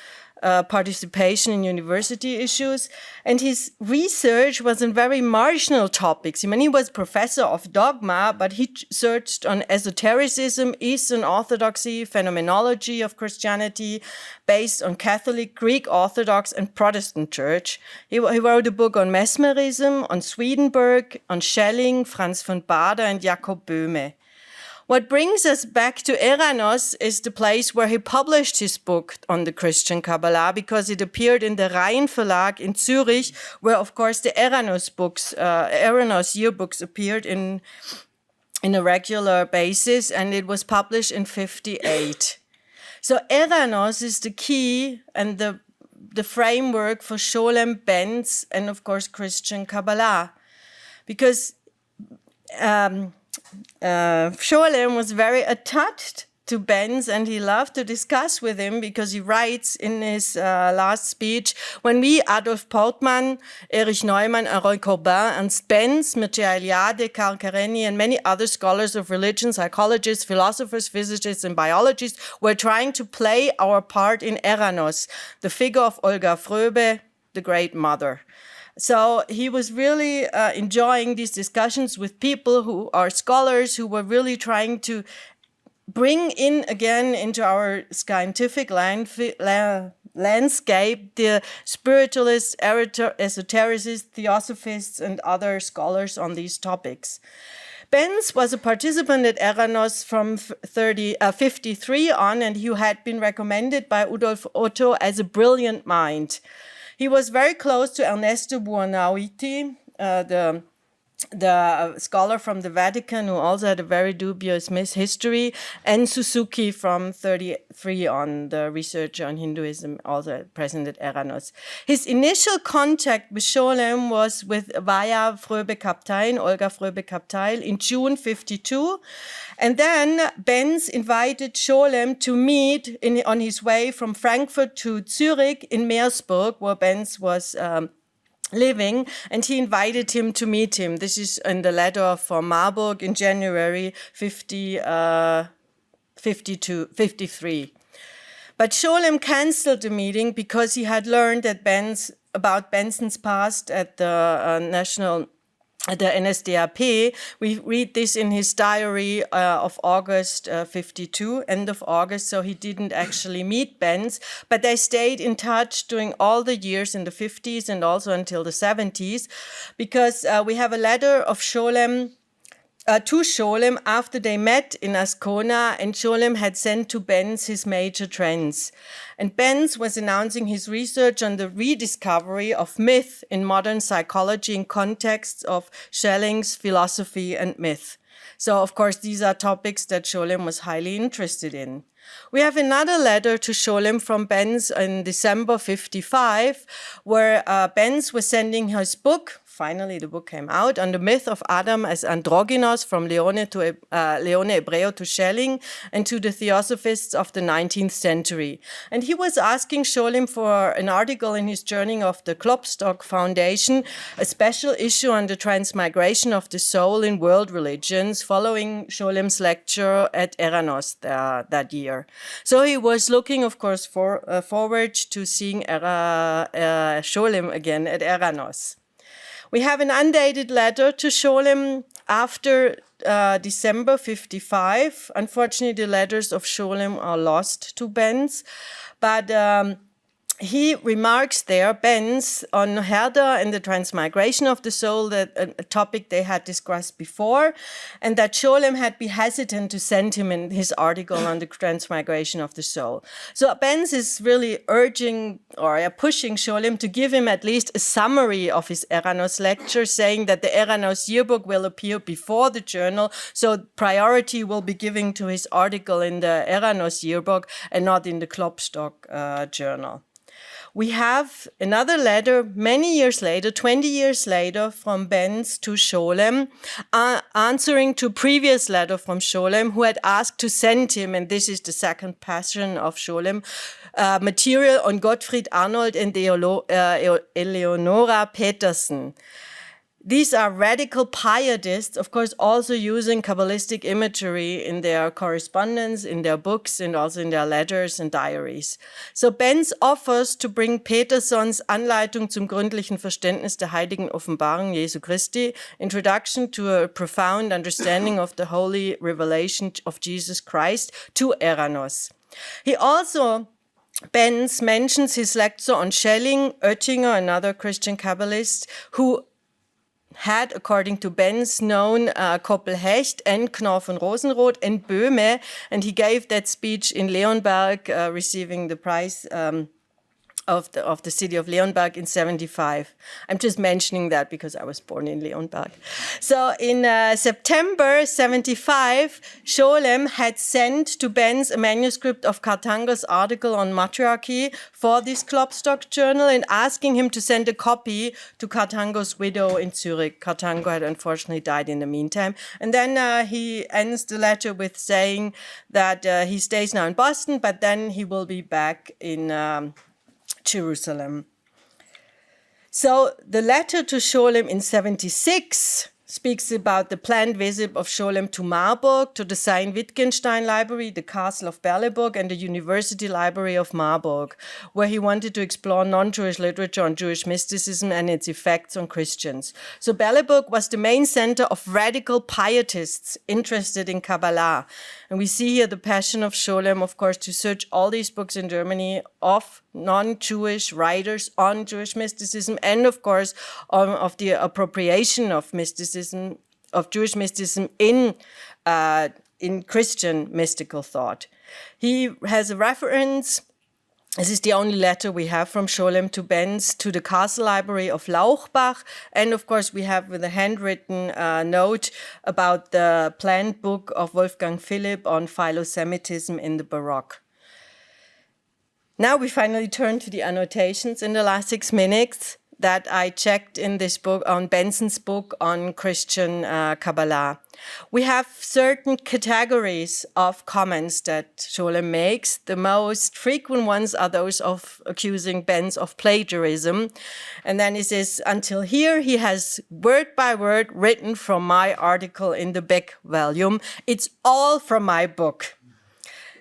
participation in university issues, and his research was in very marginal topics. I mean, he was professor of dogma, but he searched on esotericism, Eastern Orthodoxy, phenomenology of Christianity, based on Catholic, Greek Orthodox, and Protestant Church. He wrote a book on mesmerism, on Swedenborg, on Schelling, Franz von Baader, and Jakob Böhme. What brings us back to Eranos is the place where he published his book on the Christian Kabbalah, because it appeared in the Rhein Verlag in Zurich, where, of course, the Eranos yearbooks appeared in a regular basis, and it was published in 1958. So Eranos is the key and the framework for Scholem, Benz, and, of course, Christian Kabbalah, because Scholem was very attached to Benz, and he loved to discuss with him, because he writes in his last speech, when we, Adolf Portmann, Erich Neumann, Roy Corbin, Ernst Benz, Mircea Eliade, Karl Karenyi, and many other scholars of religion, psychologists, philosophers, physicists, and biologists were trying to play our part in Eranos, the figure of Olga Fröbe, the great mother. So he was really enjoying these discussions with people who are scholars, who were really trying to bring in again into our scientific landscape the spiritualists, esotericists, theosophists, and other scholars on these topics. Benz was a participant at Eranos from 1953 on, and he had been recommended by Udolf Otto as a brilliant mind. He was very close to Ernesto Buonauiti, the scholar from the Vatican who also had a very dubious history, and Suzuki from 33 on the research on Hinduism, also present at Eranos. His initial contact with Scholem was via Fröbe-Kapteil, Olga Fröbe-Kapteil, in June 52. And then Benz invited Scholem to meet on his way from Frankfurt to Zurich in Meersburg, where Benz was living, and he invited him to meet him. This is in the letter from Marburg in January 53. But Scholem cancelled the meeting because he had learned that about Benson's past at the the NSDAP. We read this in his diary of August 52, end of August, so he didn't actually meet Benz, but they stayed in touch during all the years in the 50s and also until the 70s, because we have a letter of Scholem to Scholem after they met in Ascona, and Scholem had sent to Benz his major trends. And Benz was announcing his research on the rediscovery of myth in modern psychology in contexts of Schelling's philosophy and myth. So, of course, these are topics that Scholem was highly interested in. We have another letter to Scholem from Benz in December 55, where Benz was sending his book. Finally, the book came out on the myth of Adam as androgynous from Leone Hebreo to Schelling and to the theosophists of the 19th century. And he was asking Scholem for an article in his journal of the Klopstock Foundation, a special issue on the transmigration of the soul in world religions, following Scholem's lecture at Eranos that year. So he was looking, of course, forward to seeing Scholem again at Eranos. We have an undated letter to Scholem after December 55. Unfortunately, the letters of Scholem are lost to Benz, but he remarks there, Benz, on Herder and the transmigration of the soul, that a topic they had discussed before, and that Scholem had been hesitant to send him in his article on the transmigration of the soul. So Benz is really urging or pushing Scholem to give him at least a summary of his Eranos lecture, saying that the Eranos yearbook will appear before the journal, so priority will be given to his article in the Eranos yearbook and not in the Klopstock journal. We have another letter many years later, 20 years later, from Benz to Scholem, answering to a previous letter from Scholem, who had asked to send him, and this is the second passion of Scholem, material on Gottfried Arnold and Eleonora Petersen. These are radical pietists, of course, also using Kabbalistic imagery in their correspondence, in their books, and also in their letters and diaries. So Benz offers to bring Petersons Anleitung zum gründlichen Verständnis der heiligen Offenbarung Jesu Christi, Introduction to a Profound Understanding of the Holy Revelation of Jesus Christ, to Eranos. He also Benz mentions his lecture on Schelling, Oettinger, another Christian Kabbalist, who had, according to Benz, known Koppel-Hecht and Knorr von Rosenroth and Böhme, and he gave that speech in Leonberg, receiving the prize of the city of Leonberg in 75. I'm just mentioning that because I was born in Leonberg. So in September 75, Scholem had sent to Benz a manuscript of Kartanger's article on matriarchy for this Klopstock journal and asking him to send a copy to Kartanger's widow in Zurich. Kartanger had unfortunately died in the meantime. And then he ends the letter with saying that he stays now in Boston, but then he will be back in Jerusalem. So the letter to Scholem in 76 speaks about the planned visit of Scholem to Marburg, to the Sein-Wittgenstein Library, the Castle of Berleburg, and the University Library of Marburg, where he wanted to explore non-Jewish literature on Jewish mysticism and its effects on Christians. So Berleburg was the main center of radical pietists interested in Kabbalah. And we see here the passion of Scholem, of course, to search all these books in Germany of non-Jewish writers on Jewish mysticism, and of course of the appropriation of mysticism, of Jewish mysticism in Christian mystical thought. He has a reference This is the only letter we have from Scholem to Benz to the Castle Library of Lauchbach. And of course, we have with a handwritten note about the planned book of Wolfgang Philipp on Philo-Semitism in the Baroque. Now we finally turn to the annotations in the last 6 minutes that I checked in this book, on Benson's book on Christian Kabbalah. We have certain categories of comments that Scholem makes. The most frequent ones are those of accusing Benz of plagiarism. And then he says, until here, he has word by word written from my article in the Beck volume. It's all from my book.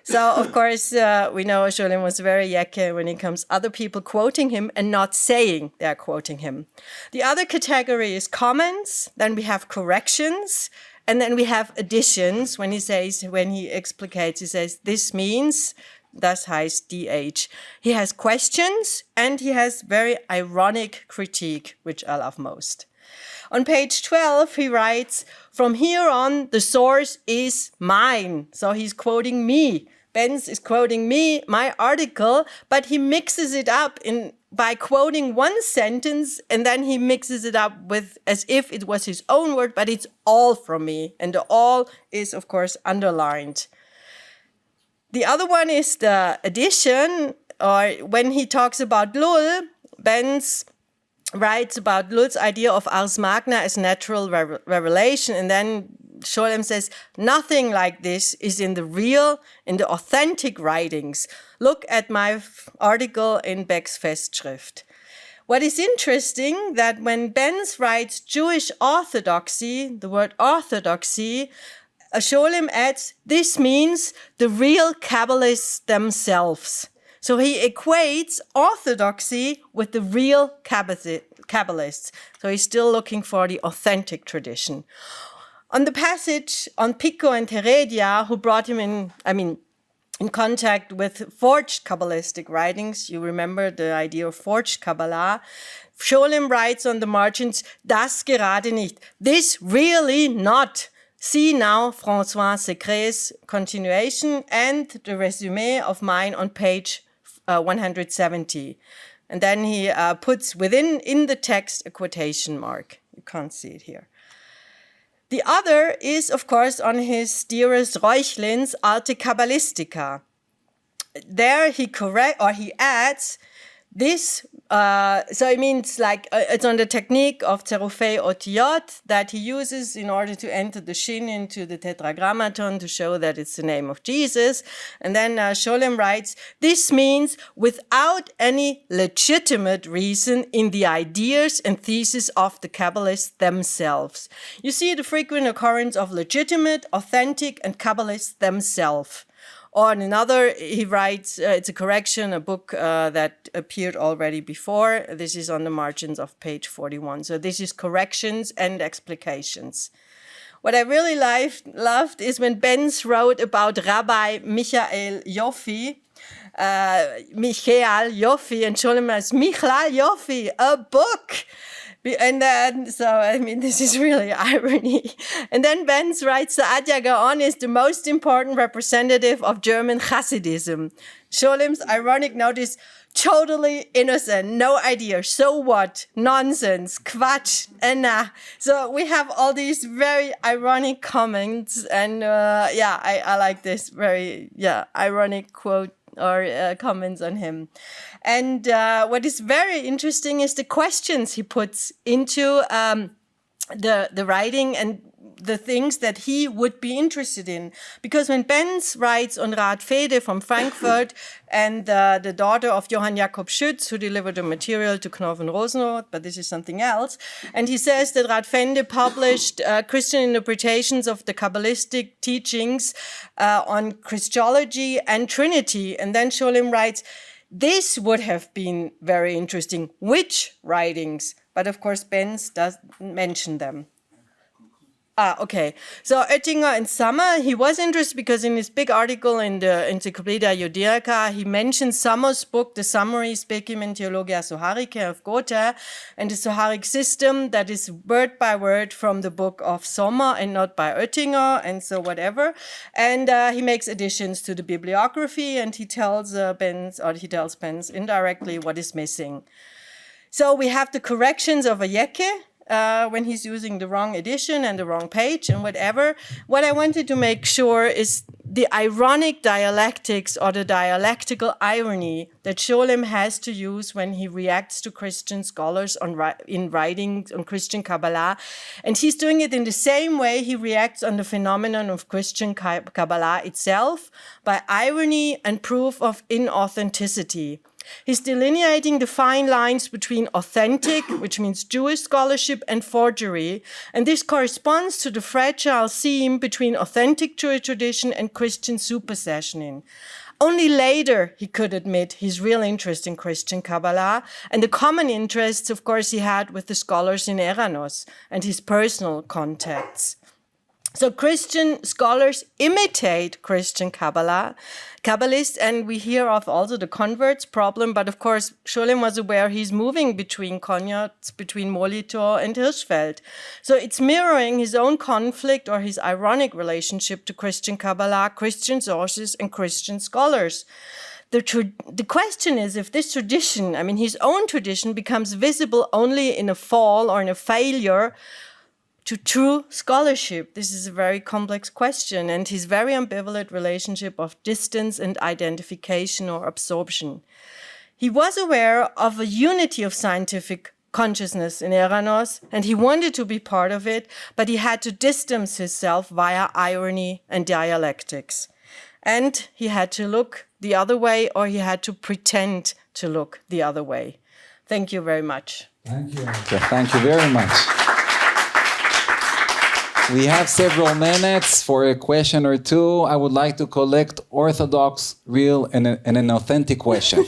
So, of course, we know Scholem was very Yeke when it comes to other people quoting him and not saying they're quoting him. The other category is comments. Then we have corrections. And then we have additions. When he explicates, he says, this means, das heißt DH. He has questions and he has very ironic critique, which I love most. On page 12, he writes, from here on, the source is mine. So he's quoting me. Benz is quoting me, my article, but he mixes it up by quoting one sentence, and then he mixes it up with as if it was his own word, but it's all from me. And the all is, of course, underlined. The other one is the addition, or when he talks about Lull, Benz writes about Lull's idea of Ars Magna as natural revelation, and then Scholem says, nothing like this is in the authentic writings. Look at my article in Beck's Festschrift. What is interesting that when Benz writes Jewish orthodoxy, the word orthodoxy, Scholem adds, this means the real Kabbalists themselves. So he equates orthodoxy with the real Kabbalists. So he's still looking for the authentic tradition. On the passage on Pico and Heredia, who brought him in contact with forged Kabbalistic writings, you remember the idea of forged Kabbalah, Scholem writes on the margins, das gerade nicht, this really not. See now François Secret's continuation and the resume of mine on page 170. And then he puts in the text a quotation mark. You can't see it here. The other is, of course, on his dearest Reuchlin's Arte Kabbalistica. There he adds this, so it means like it's on the technique of Zerufei Otiyot that he uses in order to enter the Shin into the Tetragrammaton to show that it's the name of Jesus. And then Scholem writes, this means without any legitimate reason in the ideas and theses of the Kabbalists themselves. You see the frequent occurrence of legitimate, authentic, and Kabbalists themselves. Or in another, he writes, it's a correction, a book that appeared already before. This is on the margins of page 41. So this is corrections and explications. What I really loved is when Benz wrote about Rabbi Michael Yoffi, and Scholem as Michael Yoffi, a book. And then, this is really irony. And then Benz writes, Saadia Gaon is the most important representative of German Hasidism. Scholem's ironic note is totally innocent, no idea, so what, nonsense, Quatsch, So we have all these very ironic comments, and I like this very, ironic quote or comments on him. And what is very interesting is the questions he puts into the writing and the things that he would be interested in. Because when Benz writes on Radfede from Frankfurt and the daughter of Johann Jakob Schütz, who delivered the material to Knopf and Rosenroth, but this is something else, and he says that Radfede published Christian interpretations of the Kabbalistic teachings on Christology and Trinity. And then Scholem writes, this would have been very interesting. Which writings? But of course, Benz doesn't mention them. Okay. So Oettinger and Sommer, he was interested because in his big article in the Encyclopedia Judaica, he mentioned Sommer's book, the Summary Specimen Theologia Soharike of Goethe, and the Soharic system that is word by word from the book of Sommer and not by Oettinger, and so whatever. And he makes additions to the bibliography, and he tells Benz indirectly what is missing. So we have the corrections of Elke, when he's using the wrong edition and the wrong page and whatever. What I wanted to make sure is the ironic dialectics or the dialectical irony that Scholem has to use when he reacts to Christian scholars in writing on Christian Kabbalah. And he's doing it in the same way he reacts on the phenomenon of Christian Kabbalah itself, by irony and proof of inauthenticity. He's delineating the fine lines between authentic, which means Jewish scholarship, and forgery, and this corresponds to the fragile seam between authentic Jewish tradition and Christian supersessioning. Only later he could admit his real interest in Christian Kabbalah and the common interests, of course, he had with the scholars in Eranos and his personal contacts. So Christian scholars imitate Christian Kabbalists, and we hear of also the converts problem, but of course Scholem was aware he's moving between Konyads, between Molitor and Hirschfeld. So it's mirroring his own conflict or his ironic relationship to Christian Kabbalah, Christian sources, and Christian scholars. The question is if this tradition, I mean his own tradition, becomes visible only in a fall or in a failure to true scholarship. This is a very complex question, and his very ambivalent relationship of distance and identification or absorption. He was aware of a unity of scientific consciousness in Eranos, and he wanted to be part of it, but he had to distance himself via irony and dialectics. And he had to look the other way, or he had to pretend to look the other way. Thank you very much. Thank you. Thank you very much. We have several minutes for a question or two. I would like to collect orthodox, real, and an authentic question.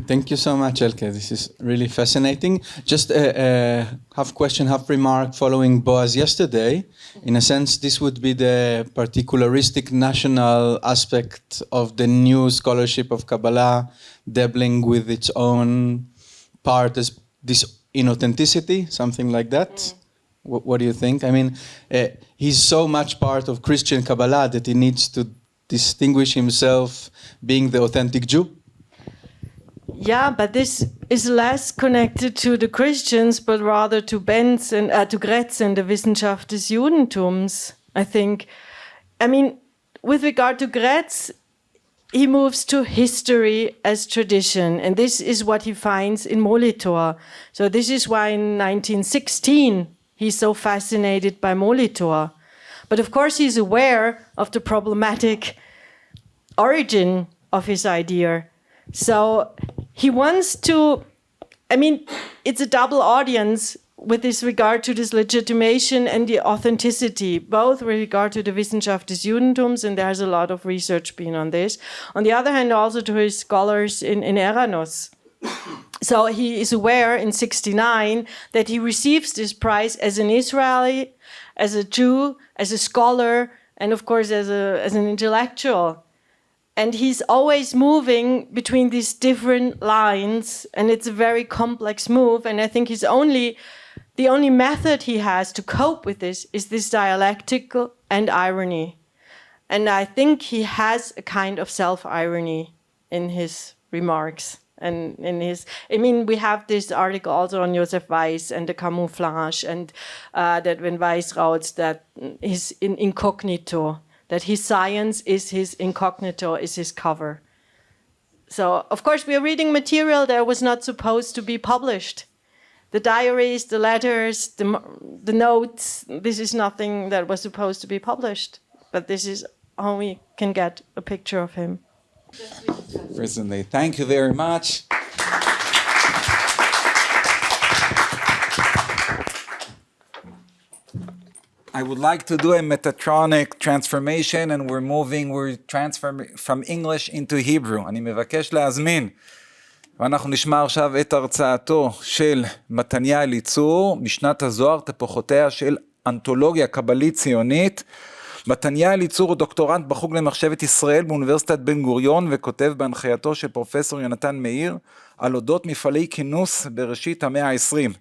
Thank you so much, Elke. This is really fascinating. Just a half question, half remark following Boaz yesterday. In a sense, this would be the particularistic national aspect of the new scholarship of Kabbalah, dabbling with its own part as this inauthenticity, something like that. What do you think? I mean, he's so much part of Christian Kabbalah that he needs to distinguish himself being the authentic Jew. Yeah, but this is less connected to the Christians, but rather to Benz and to Gretz and the Wissenschaft des Judentums, I think. I mean, with regard to Gretz, he moves to history as tradition, and this is what he finds in Molitor. So this is why in 1916 he's so fascinated by Molitor. But of course he's aware of the problematic origin of his idea. So he wants to, I mean, it's a double audience with this regard to this legitimation and the authenticity, both with regard to the Wissenschaft des Judentums, and there's a lot of research being on this. On the other hand, also to his scholars in Eranos. So he is aware in 1969 that he receives this prize as an Israeli, as a Jew, as a scholar, and of course as an intellectual. And he's always moving between these different lines, and it's a very complex move. And I think the only method he has to cope with this is this dialectical and irony. And I think he has a kind of self-irony in his remarks. And in his, I mean, we have this article also on Joseph Weiss and the camouflage, and that when Weiss writes that his incognito, that his science is his incognito, is his cover. So, of course, we are reading material that was not supposed to be published. The diaries, the letters, the notes, this is nothing that was supposed to be published. But this is how we can get a picture of him. Personally, thank you very much. I would like to do a Metatronic transformation, and we're transferring from English into Hebrew. אני מבקש להזמין, ואנחנו נשמע עכשיו את הרצאתו של מתניה אליצור, משנת הזוהר, תפוחותיה של אנתולוגיה קבלית ציונית. מתניה אליצור הוא דוקטורנט בחוג למחשבת ישראל באוניברסיטת בן גוריון, וכותב בהנחייתו של פרופסור יונתן מאיר על אודות מפעלי כינוס בראשית המאה ה-20.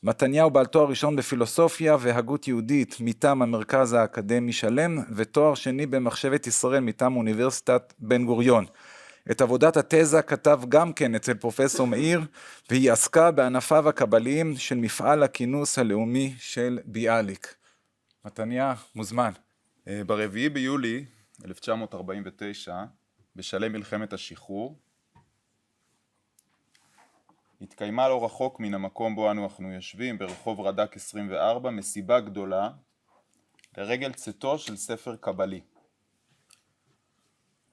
מתניה הוא בעל תואר ראשון בפילוסופיה והגות יהודית מטעם המרכז האקדמי שלם, ותואר שני במחשבת ישראל מטעם אוניברסיטת בן גוריון. את עבודת התזה כתב גם כן אצל פרופסור מאיר, והיא עסקה בענפיו הקבליים של מפעל הכינוס הלאומי של ביאליק. מתניה, מוזמן. ברביעי ביולי 1949, בשלהי מלחמת השחרור, התקיימה לא רחוק מן המקום בו אנחנו יושבים, ברחוב רד"ק 24, מסיבה גדולה לרגל צאתו של ספר קבלי.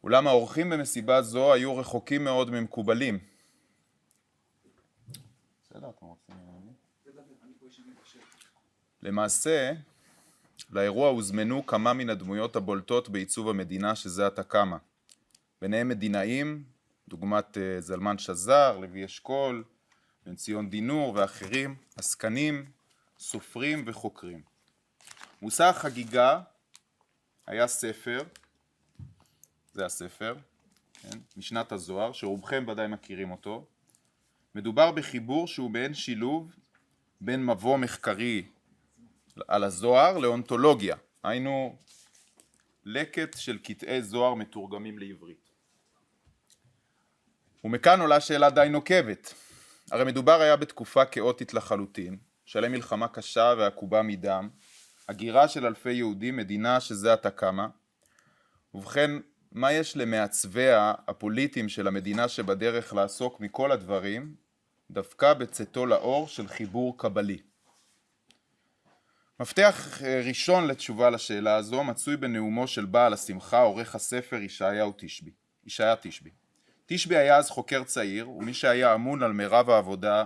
אולם האורחים במסיבה זו היו רחוקים מאוד ממקובלים. למעשה, לאירוע הוזמנו כמה מן הדמויות הבולטות בעיצוב המדינה שזה עתה קמה. ביניהם מדינאים, דוגמת זלמן שזר, לוי אשכול, בן ציון דינור ואחרים, עסקנים, סופרים וחוקרים. מושא החגיגה היה ספר, זה הספר, כן? משנת הזוהר, שרובכם ודאי מכירים אותו. מדובר בחיבור שהוא מעין שילוב בין מבוא מחקרי על הזוהר לאונתולוגיה, היינו לקט של קטעי זוהר מתורגמים לעברית. ומכאן עולה שאלה די נוקבת. הרי מדובר היה בתקופה כאוטית לחלוטין, שלם מלחמה קשה ועקובה מדם, הגירה של אלפי יהודים, מדינה שזה עתה קמה. ובכן, מה יש למעצביה הפוליטיים של המדינה שבדרך לעסוק מכל הדברים, דווקא בצאתו לאור של חיבור קבלי? מפתח ראשון לתשובה לשאלה הזו מצוי בנאומו של בעל השמחה, עורך הספר ישעיה תשבי. תשבי היה אז חוקר צעיר, ומי שהיה אמון על מירב העבודה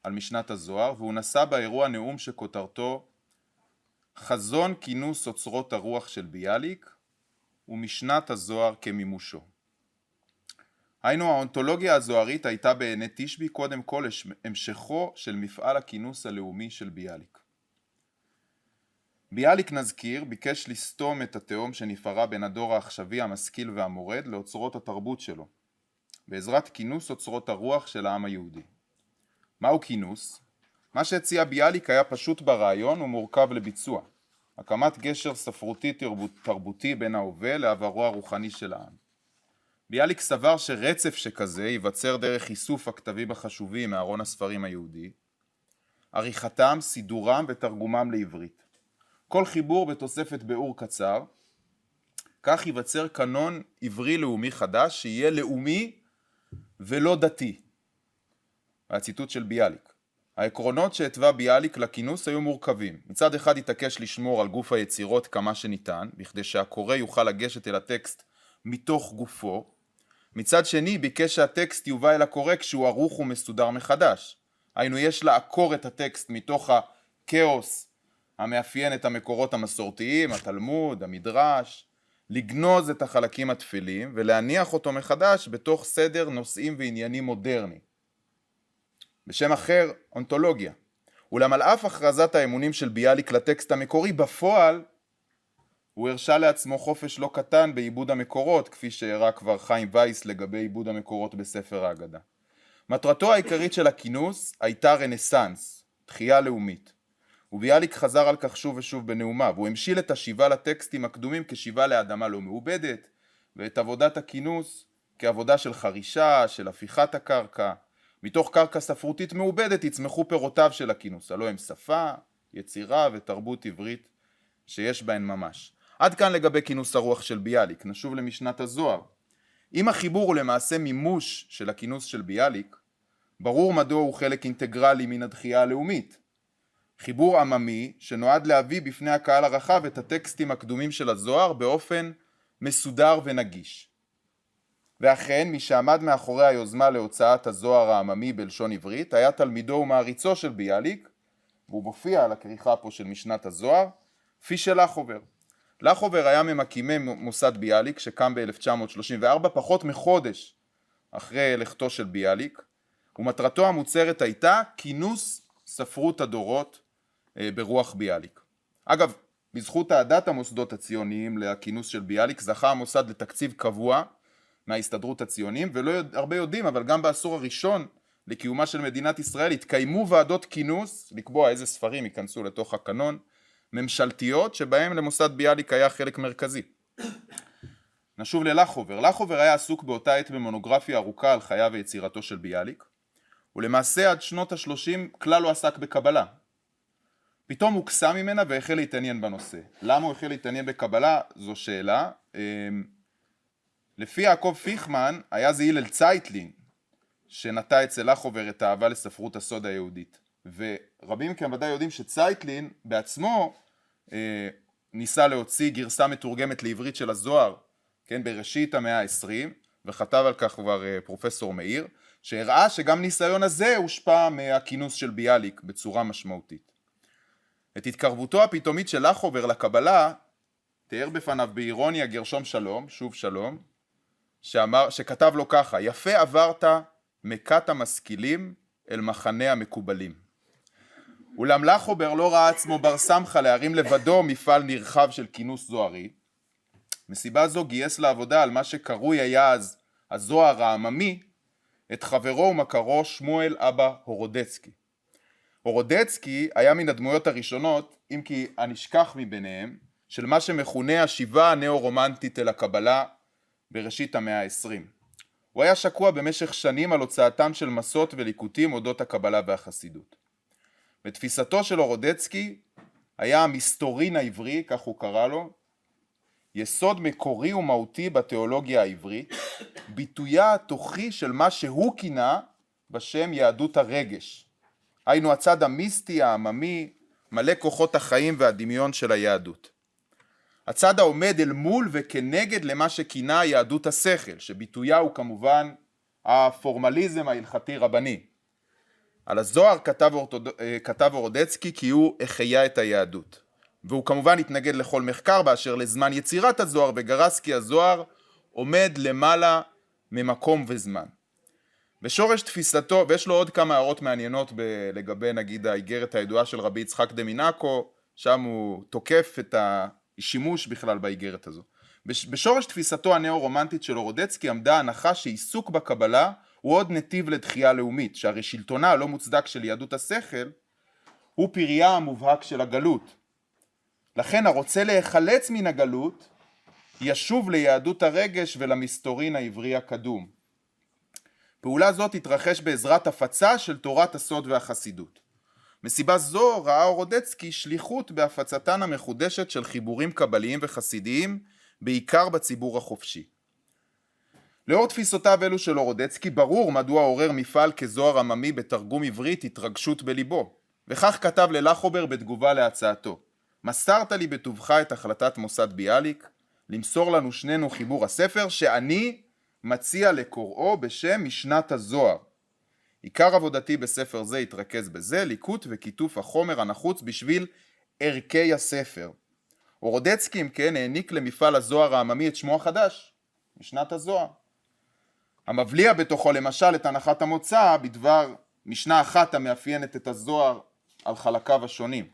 על משנת הזוהר, והוא נשא באירוע נאום שכותרתו חזון כינוס אוצרות הרוח של ביאליק ומשנת הזוהר כמימושו. היינו, האונתולוגיה הזוהרית הייתה בעיני תשבי קודם כל המשכו של מפעל הכינוס הלאומי של ביאליק. ביאליק, נזכיר, ביקש לסתום את התהום שנפערה בין הדור העכשווי המשכיל והמורד לאוצרות התרבות שלו, בעזרת כינוס אוצרות הרוח של העם היהודי. מהו כינוס? מה שהציע ביאליק היה פשוט ברעיון ומורכב לביצוע. הקמת גשר ספרותי תרבותי בין ההווה לעברו הרוחני של העם. ביאליק סבר שרצף שכזה ייווצר דרך איסוף הכתבים החשובים מארון הספרים היהודי, עריכתם, סידורם ותרגומם לעברית. כל חיבור בתוספת ביאור קצר, כך ייווצר קנון עברי לאומי חדש שיהיה לאומי ולא דתי. והציטוט של ביאליק. העקרונות שהתווה ביאליק לכינוס היו מורכבים. מצד אחד התעקש לשמור על גוף היצירות כמה שניתן, בכדי שהקורא יוכל לגשת אל הטקסט מתוך גופו. מצד שני ביקש שהטקסט יובא אל הקורא כשהוא ערוך ומסודר מחדש. היינו, יש לעקור את הטקסט מתוך הכאוס המאפיין את המקורות המסורתיים, התלמוד, המדרש, לגנוז את החלקים התפלים ולהניח אותו מחדש בתוך סדר נושאים ועניינים מודרני. בשם אחר, אונתולוגיה. אולם על אף הכרזת האמונים של ביאליק לטקסט המקורי, בפועל הוא הרשה לעצמו חופש לא קטן בעיבוד המקורות, כפי שהראה כבר חיים וייס לגבי עיבוד המקורות בספר ההגדה. מטרתו העיקרית של הכינוס הייתה רנסנס, תחייה לאומית. וביאליק חזר על כך שוב ושוב בנאומיו. הוא המשיל את השיבה לטקסטים הקדומים כשיבה לאדמה לא מעובדת, ואת עבודת הכינוס כעבודה של חרישה, של הפיכת הקרקע. מתוך קרקע ספרותית מעובדת יצמחו פירותיו של הכינוס, הלוא הם שפה, יצירה ותרבות עברית שיש בהן ממש. עד כאן לגבי כינוס הרוח של ביאליק. נשוב למשנת הזוהר. אם החיבור הוא למעשה מימוש של הכינוס של ביאליק, ברור מדוע הוא חלק אינטגרלי מן התחייה הלאומית. חיבור עממי שנועד להביא בפני הקהל הרחב את הטקסטים הקדומים של הזוהר באופן מסודר ונגיש. ואכן, מי שעמד מאחורי היוזמה להוצאת הזוהר העממי בלשון עברית היה תלמידו ומעריצו של ביאליק, והוא מופיע על הכריכה פה של משנת הזוהר, פישל לחובר. לחובר היה ממקימי מוסד ביאליק שקם ב-1934, פחות מחודש אחרי לכתו של ביאליק, ומטרתו המוצהרת הייתה כינוס ספרות הדורות ברוח ביאליק. אגב, בזכות העדת המוסדות הציוניים לכינוס של ביאליק, זכה המוסד לתקציב קבוע מההסתדרות הציונים, ולא הרבה יודעים, אבל גם בעשור הראשון לקיומה של מדינת ישראל התקיימו ועדות כינוס, לקבוע איזה ספרים ייכנסו לתוך הקנון, ממשלתיות, שבהם למוסד ביאליק היה חלק מרכזי. נשוב ללחובר. לחובר היה עסוק באותה עת במונוגרפיה ארוכה על חייו ויצירתו של ביאליק, ולמעשה עד שנות ה-30 כלל לא עסק בקבלה. פתאום הוא קסם ממנה והחל להתעניין בנושא. למה הוא החל להתעניין בקבלה? זו שאלה. לפי יעקב פיכמן, היה זה הלל צייטלין, שנטע אצל לחובר את האהבה לספרות הסוד היהודית. ורבים מכם ודאי יודעים שצייטלין בעצמו ניסה להוציא גרסה מתורגמת לעברית של הזוהר, כן, בראשית המאה ה-20, וכתב על כך כבר פרופסור מאיר, שהראה שגם ניסיון הזה הושפע מהכינוס של ביאליק בצורה משמעותית. את התקרבותו הפתאומית של לחובר לקבלה, תיאר בפניו באירוניה גרשום שלום, שוב שלום, שכתב לו ככה: יפה עברת מכת המשכילים אל מחנה המקובלים. אולם לחובר לא ראה עצמו בר סמכה להרים לבדו מפעל נרחב של כינוס זוהרי. מסיבה זו גייס לעבודה על מה שקרוי היה אז הזוהר העממי, את חברו ומכרו שמואל אבא הורודצקי. הורודצקי היה מן הדמויות הראשונות, אם כי הנשכח מביניהם, של מה שמכונה השיבה הנאו-רומנטית אל הקבלה בראשית המאה ה-20. הוא היה שקוע במשך שנים על הוצאתם של מסות וליקוטים אודות הקבלה והחסידות. בתפיסתו של הורודצקי היה המסתורין העברי, כך הוא קרא לו, יסוד מקורי ומהותי בתיאולוגיה העברית, ביטויה התוכי של מה שהוא כינה בשם יהדות הרגש. היינו הצד המיסטי, העממי, מלא כוחות החיים והדמיון של היהדות. הצד העומד אל מול וכנגד למה שכינה יהדות השכל, שביטויה הוא כמובן הפורמליזם ההלכתי רבני. על הזוהר כתב הורודצקי כי הוא החיה את היהדות. והוא כמובן התנגד לכל מחקר באשר לזמן יצירת הזוהר, וגרס כי הזוהר עומד למעלה ממקום וזמן. בשורש תפיסתו, ויש לו עוד כמה הערות מעניינות לגבי נגיד האיגרת הידועה של רבי יצחק דמינקו, שם הוא תוקף את השימוש בכלל באיגרת הזו. בשורש תפיסתו הנאו-רומנטית של הורודצקי עמדה הנחה שעיסוק בקבלה הוא עוד נתיב לתחייה לאומית, שהרי שלטונה הלא מוצדק של יהדות השכל הוא פריה המובהק של הגלות. לכן הרוצה להיחלץ מן הגלות ישוב ליהדות הרגש ולמסתורין העברי הקדום. פעולה זאת התרחש בעזרת הפצה של תורת הסוד והחסידות. מסיבה זו ראה הורודצקי שליחות בהפצתן המחודשת של חיבורים קבליים וחסידיים, בעיקר בציבור החופשי. לאור תפיסותיו אלו של הורודצקי ברור מדוע עורר מפעל כזוהר עממי בתרגום עברית התרגשות בליבו, וכך כתב ללחובר בתגובה להצעתו: מסרת לי בטובך את החלטת מוסד ביאליק, למסור לנו שנינו חיבור הספר שאני מציע לקוראו בשם משנת הזוהר. עיקר עבודתי בספר זה התרכז בזה, ליקוט וכיתוף החומר הנחוץ בשביל ערכי הספר. הורודצקי אם כן העניק למפעל הזוהר העממי את שמו החדש, משנת הזוהר. המבליע בתוכו למשל את הנחת המוצא בדבר משנה אחת המאפיינת את הזוהר על חלקיו השונים.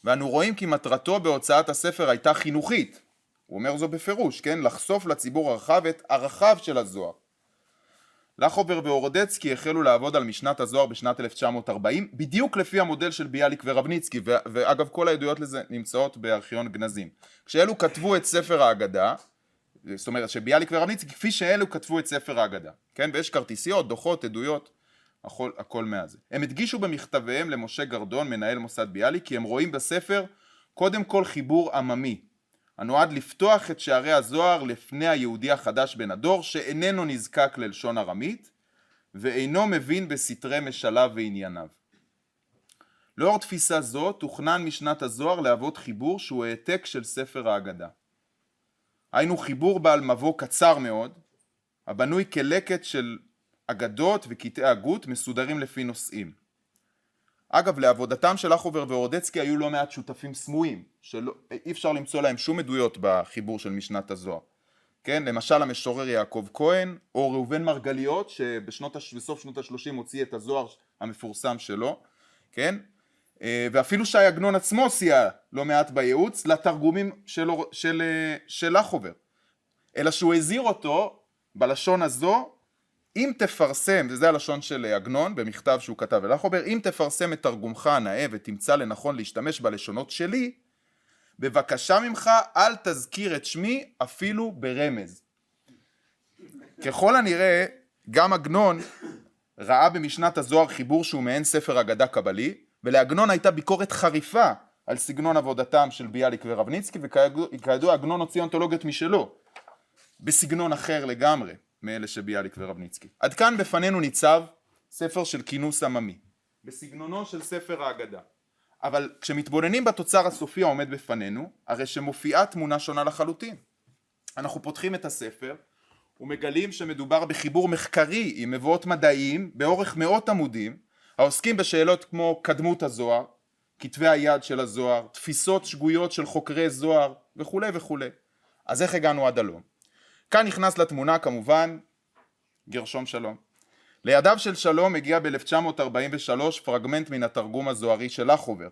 ואנו רואים כי מטרתו בהוצאת הספר הייתה חינוכית. הוא אומר זו בפירוש, כן? לחשוף לציבור הרחב את ערכיו של הזוהר. לחובר והורודצקי החלו לעבוד על משנת הזוהר בשנת 1940, בדיוק לפי המודל של ביאליק ורבניצקי, ואגב כל העדויות לזה נמצאות בארכיון גנזים. כשאלו כתבו את ספר ההגדה, זאת אומרת שביאליק ורבניצקי, כפי שאלו כתבו את ספר ההגדה, כן? ויש כרטיסיות, דוחות, עדויות, הכל מהזה. הם הדגישו במכתביהם למשה גרדון, מנהל מוסד ביאליק, כי הם רואים בספר קודם כל חיבור עממי, הנועד לפתוח את שערי הזוהר לפני היהודי החדש בן הדור, שאיננו נזקק ללשון ארמית, ואינו מבין בסתרי משליו וענייניו. לאור תפיסה זו, תוכנן משנת הזוהר להוות חיבור שהוא העתק של ספר ההגדה. היינו חיבור בעל מבוא קצר מאוד, הבנוי כלקט של אגדות וקטעי הגות מסודרים לפי נושאים. אגב, לעבודתם של לחובר והורודצקי היו לא מעט שותפים סמויים, שאי אפשר למצוא להם שום עדויות בחיבור של משנת הזוהר. כן, למשל המשורר יעקב כהן, או ראובן מרגליות, שבסוף שנות ה-30 הוציא את הזוהר המפורסם שלו, כן? ואפילו שי עגנון עצמו סייע לא מעט בייעוץ לתרגומים של לחובר, אלא שהוא הזהיר אותו בלשון הזו, אם תפרסם, וזה הלשון של עגנון במכתב שהוא כתב לחובר, אם תפרסם את תרגומך הנאה ותמצא לנכון להשתמש בלשונות שלי, בבקשה ממך אל תזכיר את שמי אפילו ברמז. ככל הנראה גם עגנון ראה במשנת הזוהר חיבור שהוא מעין ספר אגדה קבלי, ולעגנון הייתה ביקורת חריפה על סגנון עבודתם של ביאליק ורבניצקי, וכידוע עגנון הוציא אונתולוגיות משלו, בסגנון אחר לגמרי מאלה שביאליק ורבניצקי. עד כאן בפנינו ניצב ספר של כינוס עממי, בסגנונו של ספר האגדה. אבל כשמתבוננים בתוצר הסופי העומד בפנינו, הרי שמופיעה תמונה שונה לחלוטין. אנחנו פותחים את הספר ומגלים שמדובר בחיבור מחקרי עם מבואות מדעיים באורך מאות עמודים, העוסקים בשאלות כמו קדמות הזוהר, כתבי היד של הזוהר, תפיסות שגויות של חוקרי זוהר וכו' וכו'. אז איך הגענו עד הלום? כאן נכנס לתמונה כמובן גרשום שלום. לידיו של שלום הגיע ב-1943 פרגמנט מן התרגום הזוהרי של לחובר.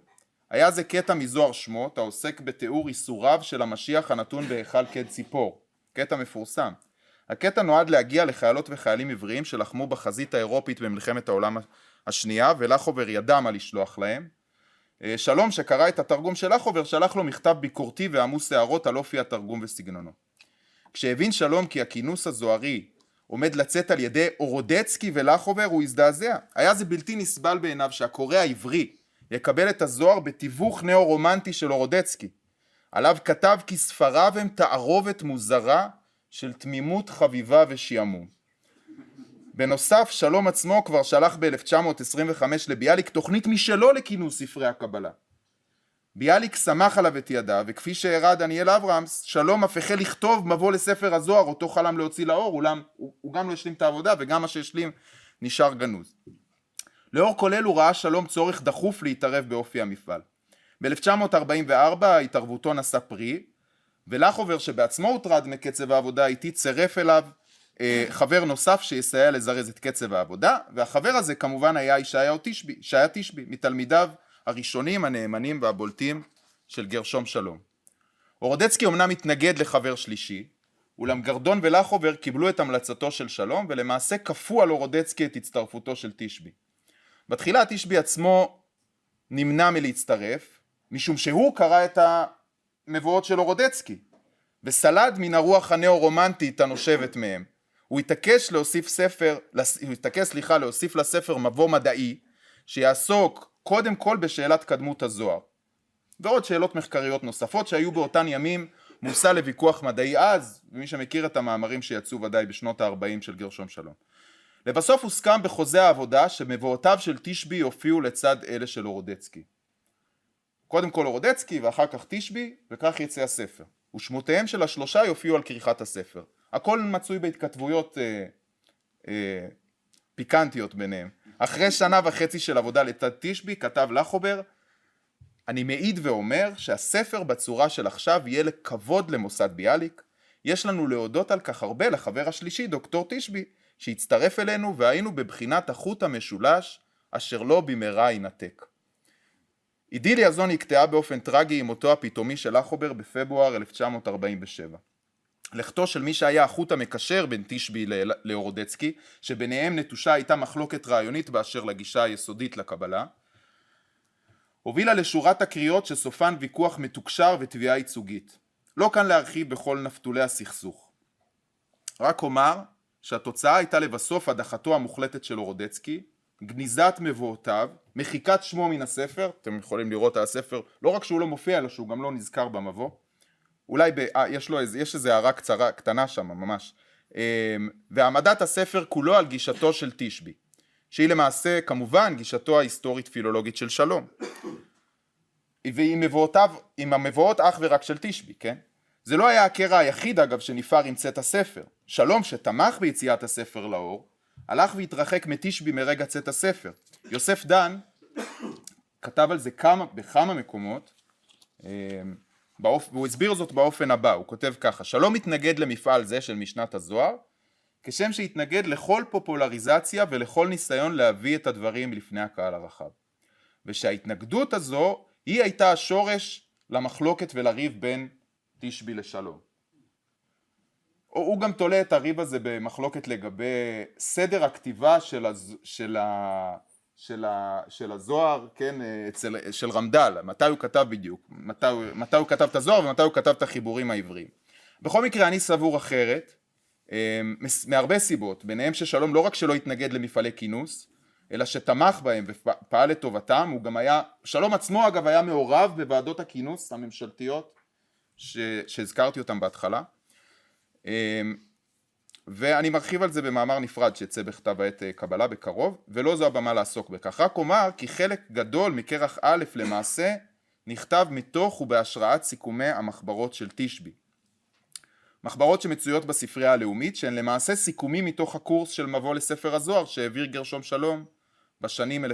היה זה קטע מזוהר שמות העוסק בתיאור איסוריו של המשיח הנתון בהיכל קד ציפור. קטע מפורסם. הקטע נועד להגיע לחיילות וחיילים עבריים שלחמו בחזית האירופית במלחמת העולם השנייה, ולחובר ידע מה לשלוח להם. שלום שקרא את התרגום של לחובר שלח לו מכתב ביקורתי ועמוס הערות על אופי התרגום וסגנונו. כשהבין שלום כי הכינוס הזוהרי עומד לצאת על ידי אורודצקי ולחובר הוא הזדעזע. היה זה בלתי נסבל בעיניו שהקורא העברי יקבל את הזוהר בתיווך נאו-רומנטי של אורודצקי. עליו כתב כי ספריו הם תערובת מוזרה של תמימות חביבה ושיעמום. בנוסף שלום עצמו כבר שלח ב-1925 לביאליק תוכנית משלו לכינוס ספרי הקבלה. ביאליק שמח עליו את ידיו, וכפי שהראה דניאל אברמס, שלום אף החל לכתוב מבוא לספר הזוהר, אותו חלם להוציא לאור, אולם הוא גם לא השלים את העבודה, וגם מה שהשלים נשאר גנוז. לאור כולל הוא ראה שלום צורך דחוף להתערב באופי המפעל. ב-1944 התערבותו נשא פרי, ולחובר שבעצמו הוטרד מקצב העבודה איתי צירף אליו חבר נוסף שיסייע לזרז את קצב העבודה, והחבר הזה כמובן היה שהיה תשבי, מתלמידיו הראשונים הנאמנים והבולטים של גרשום שלום. אורודצקי אמנם מתנגד לחבר שלישי, אולם גרדון ולחובר קיבלו את המלצתו של שלום, ולמעשה כפו על אורודצקי את הצטרפותו של תשבי. בתחילה תשבי עצמו נמנע מלהצטרף, משום שהוא קרא את המבואות של אורודצקי, וסלד מן הרוח הנאו-רומנטית הנושבת מהם. הוא התעקש להוסיף לספר מבוא מדעי, שיעסוק קודם כל בשאלת קדמות הזוהר, ועוד שאלות מחקריות נוספות שהיו באותן ימים מושא לוויכוח מדעי אז, ומי שמכיר את המאמרים שיצאו ודאי בשנות ה-40 של גרשום שלום. לבסוף הוסכם בחוזה העבודה שמבואותיו של תשבי יופיעו לצד אלה של אורודצקי. קודם כל אורודצקי ואחר כך תשבי, וכך יצא הספר. ושמותיהם של השלושה יופיעו על כריכת הספר. הכל מצוי בהתכתבויות פיקנטיות ביניהם. אחרי שנה וחצי של עבודה לצד תשבי כתב לחובר, אני מעיד ואומר שהספר בצורה של עכשיו יהיה לכבוד למוסד ביאליק. יש לנו להודות על כך הרבה לחבר השלישי דוקטור תשבי שהצטרף אלינו, והיינו בבחינת החוט המשולש אשר לא במהרה ינתק. אידיליה זו נקטעה באופן טרגי עם מותו הפתאומי של לחובר בפברואר 1947. לכתו של מי שהיה החוט המקשר בין תשבי לאורודצקי, שביניהם נטושה הייתה מחלוקת רעיונית באשר לגישה היסודית לקבלה, הובילה לשורת הקריאות שסופן ויכוח מתוקשר ותביעה ייצוגית. לא כאן להרחיב בכל נפתולי הסכסוך. רק אומר שהתוצאה הייתה לבסוף הדחתו המוחלטת של אורודצקי, גניזת מבואותיו, מחיקת שמו מן הספר, אתם יכולים לראות על הספר, לא רק שהוא לא מופיע, אלא שהוא גם לא נזכר במבוא. אולי יש איזו הערה קטנה שם ממש. והעמדת הספר כולו על גישתו של תשבי, שהיא למעשה כמובן גישתו ההיסטורית פילולוגית של שלום. ועם המבואות אך ורק של תשבי, כן? זה לא היה הקרע היחיד אגב שנפער עם צאת הספר. שלום שתמך ביציאת הספר לאור, הלך והתרחק מתשבי מרגע צאת הספר. יוסף דן כתב על זה בכמה מקומות, והוא הסביר זאת באופן הבא, הוא כותב ככה: שלום מתנגד למפעל זה של משנת הזוהר, כשם שהתנגד לכל פופולריזציה ולכל ניסיון להביא את הדברים לפני הקהל הרחב. ושההתנגדות הזו היא הייתה השורש למחלוקת ולריב בין תשבי לשלום. הוא גם תולה את הריב הזה במחלוקת לגבי סדר הכתיבה של הזוהר, כן, של רמד"ל, מתי הוא כתב בדיוק, מתי הוא כתב את הזוהר ומתי הוא כתב את החיבורים העבריים. בכל מקרה אני סבור אחרת, מהרבה סיבות, ביניהם ששלום לא רק שלא התנגד למפעלי כינוס, אלא שתמך בהם ופעל לטובתם, הוא גם היה, שלום עצמו אגב היה מעורב בוועדות הכינוס הממשלתיות שהזכרתי אותם בהתחלה, ואני מרחיב על זה במאמר נפרד שיצא בכתב העת קבלה בקרוב, ולא זו הבמה לעסוק בכך, רק אומר כי חלק גדול מכרך א' למעשה נכתב מתוך ובהשראת סיכומי המחברות של תשבי. מחברות שמצויות בספרייה הלאומית, שהן למעשה סיכומים מתוך הקורס של מבוא לספר הזוהר שהעביר גרשום שלום בשנים 1936-1937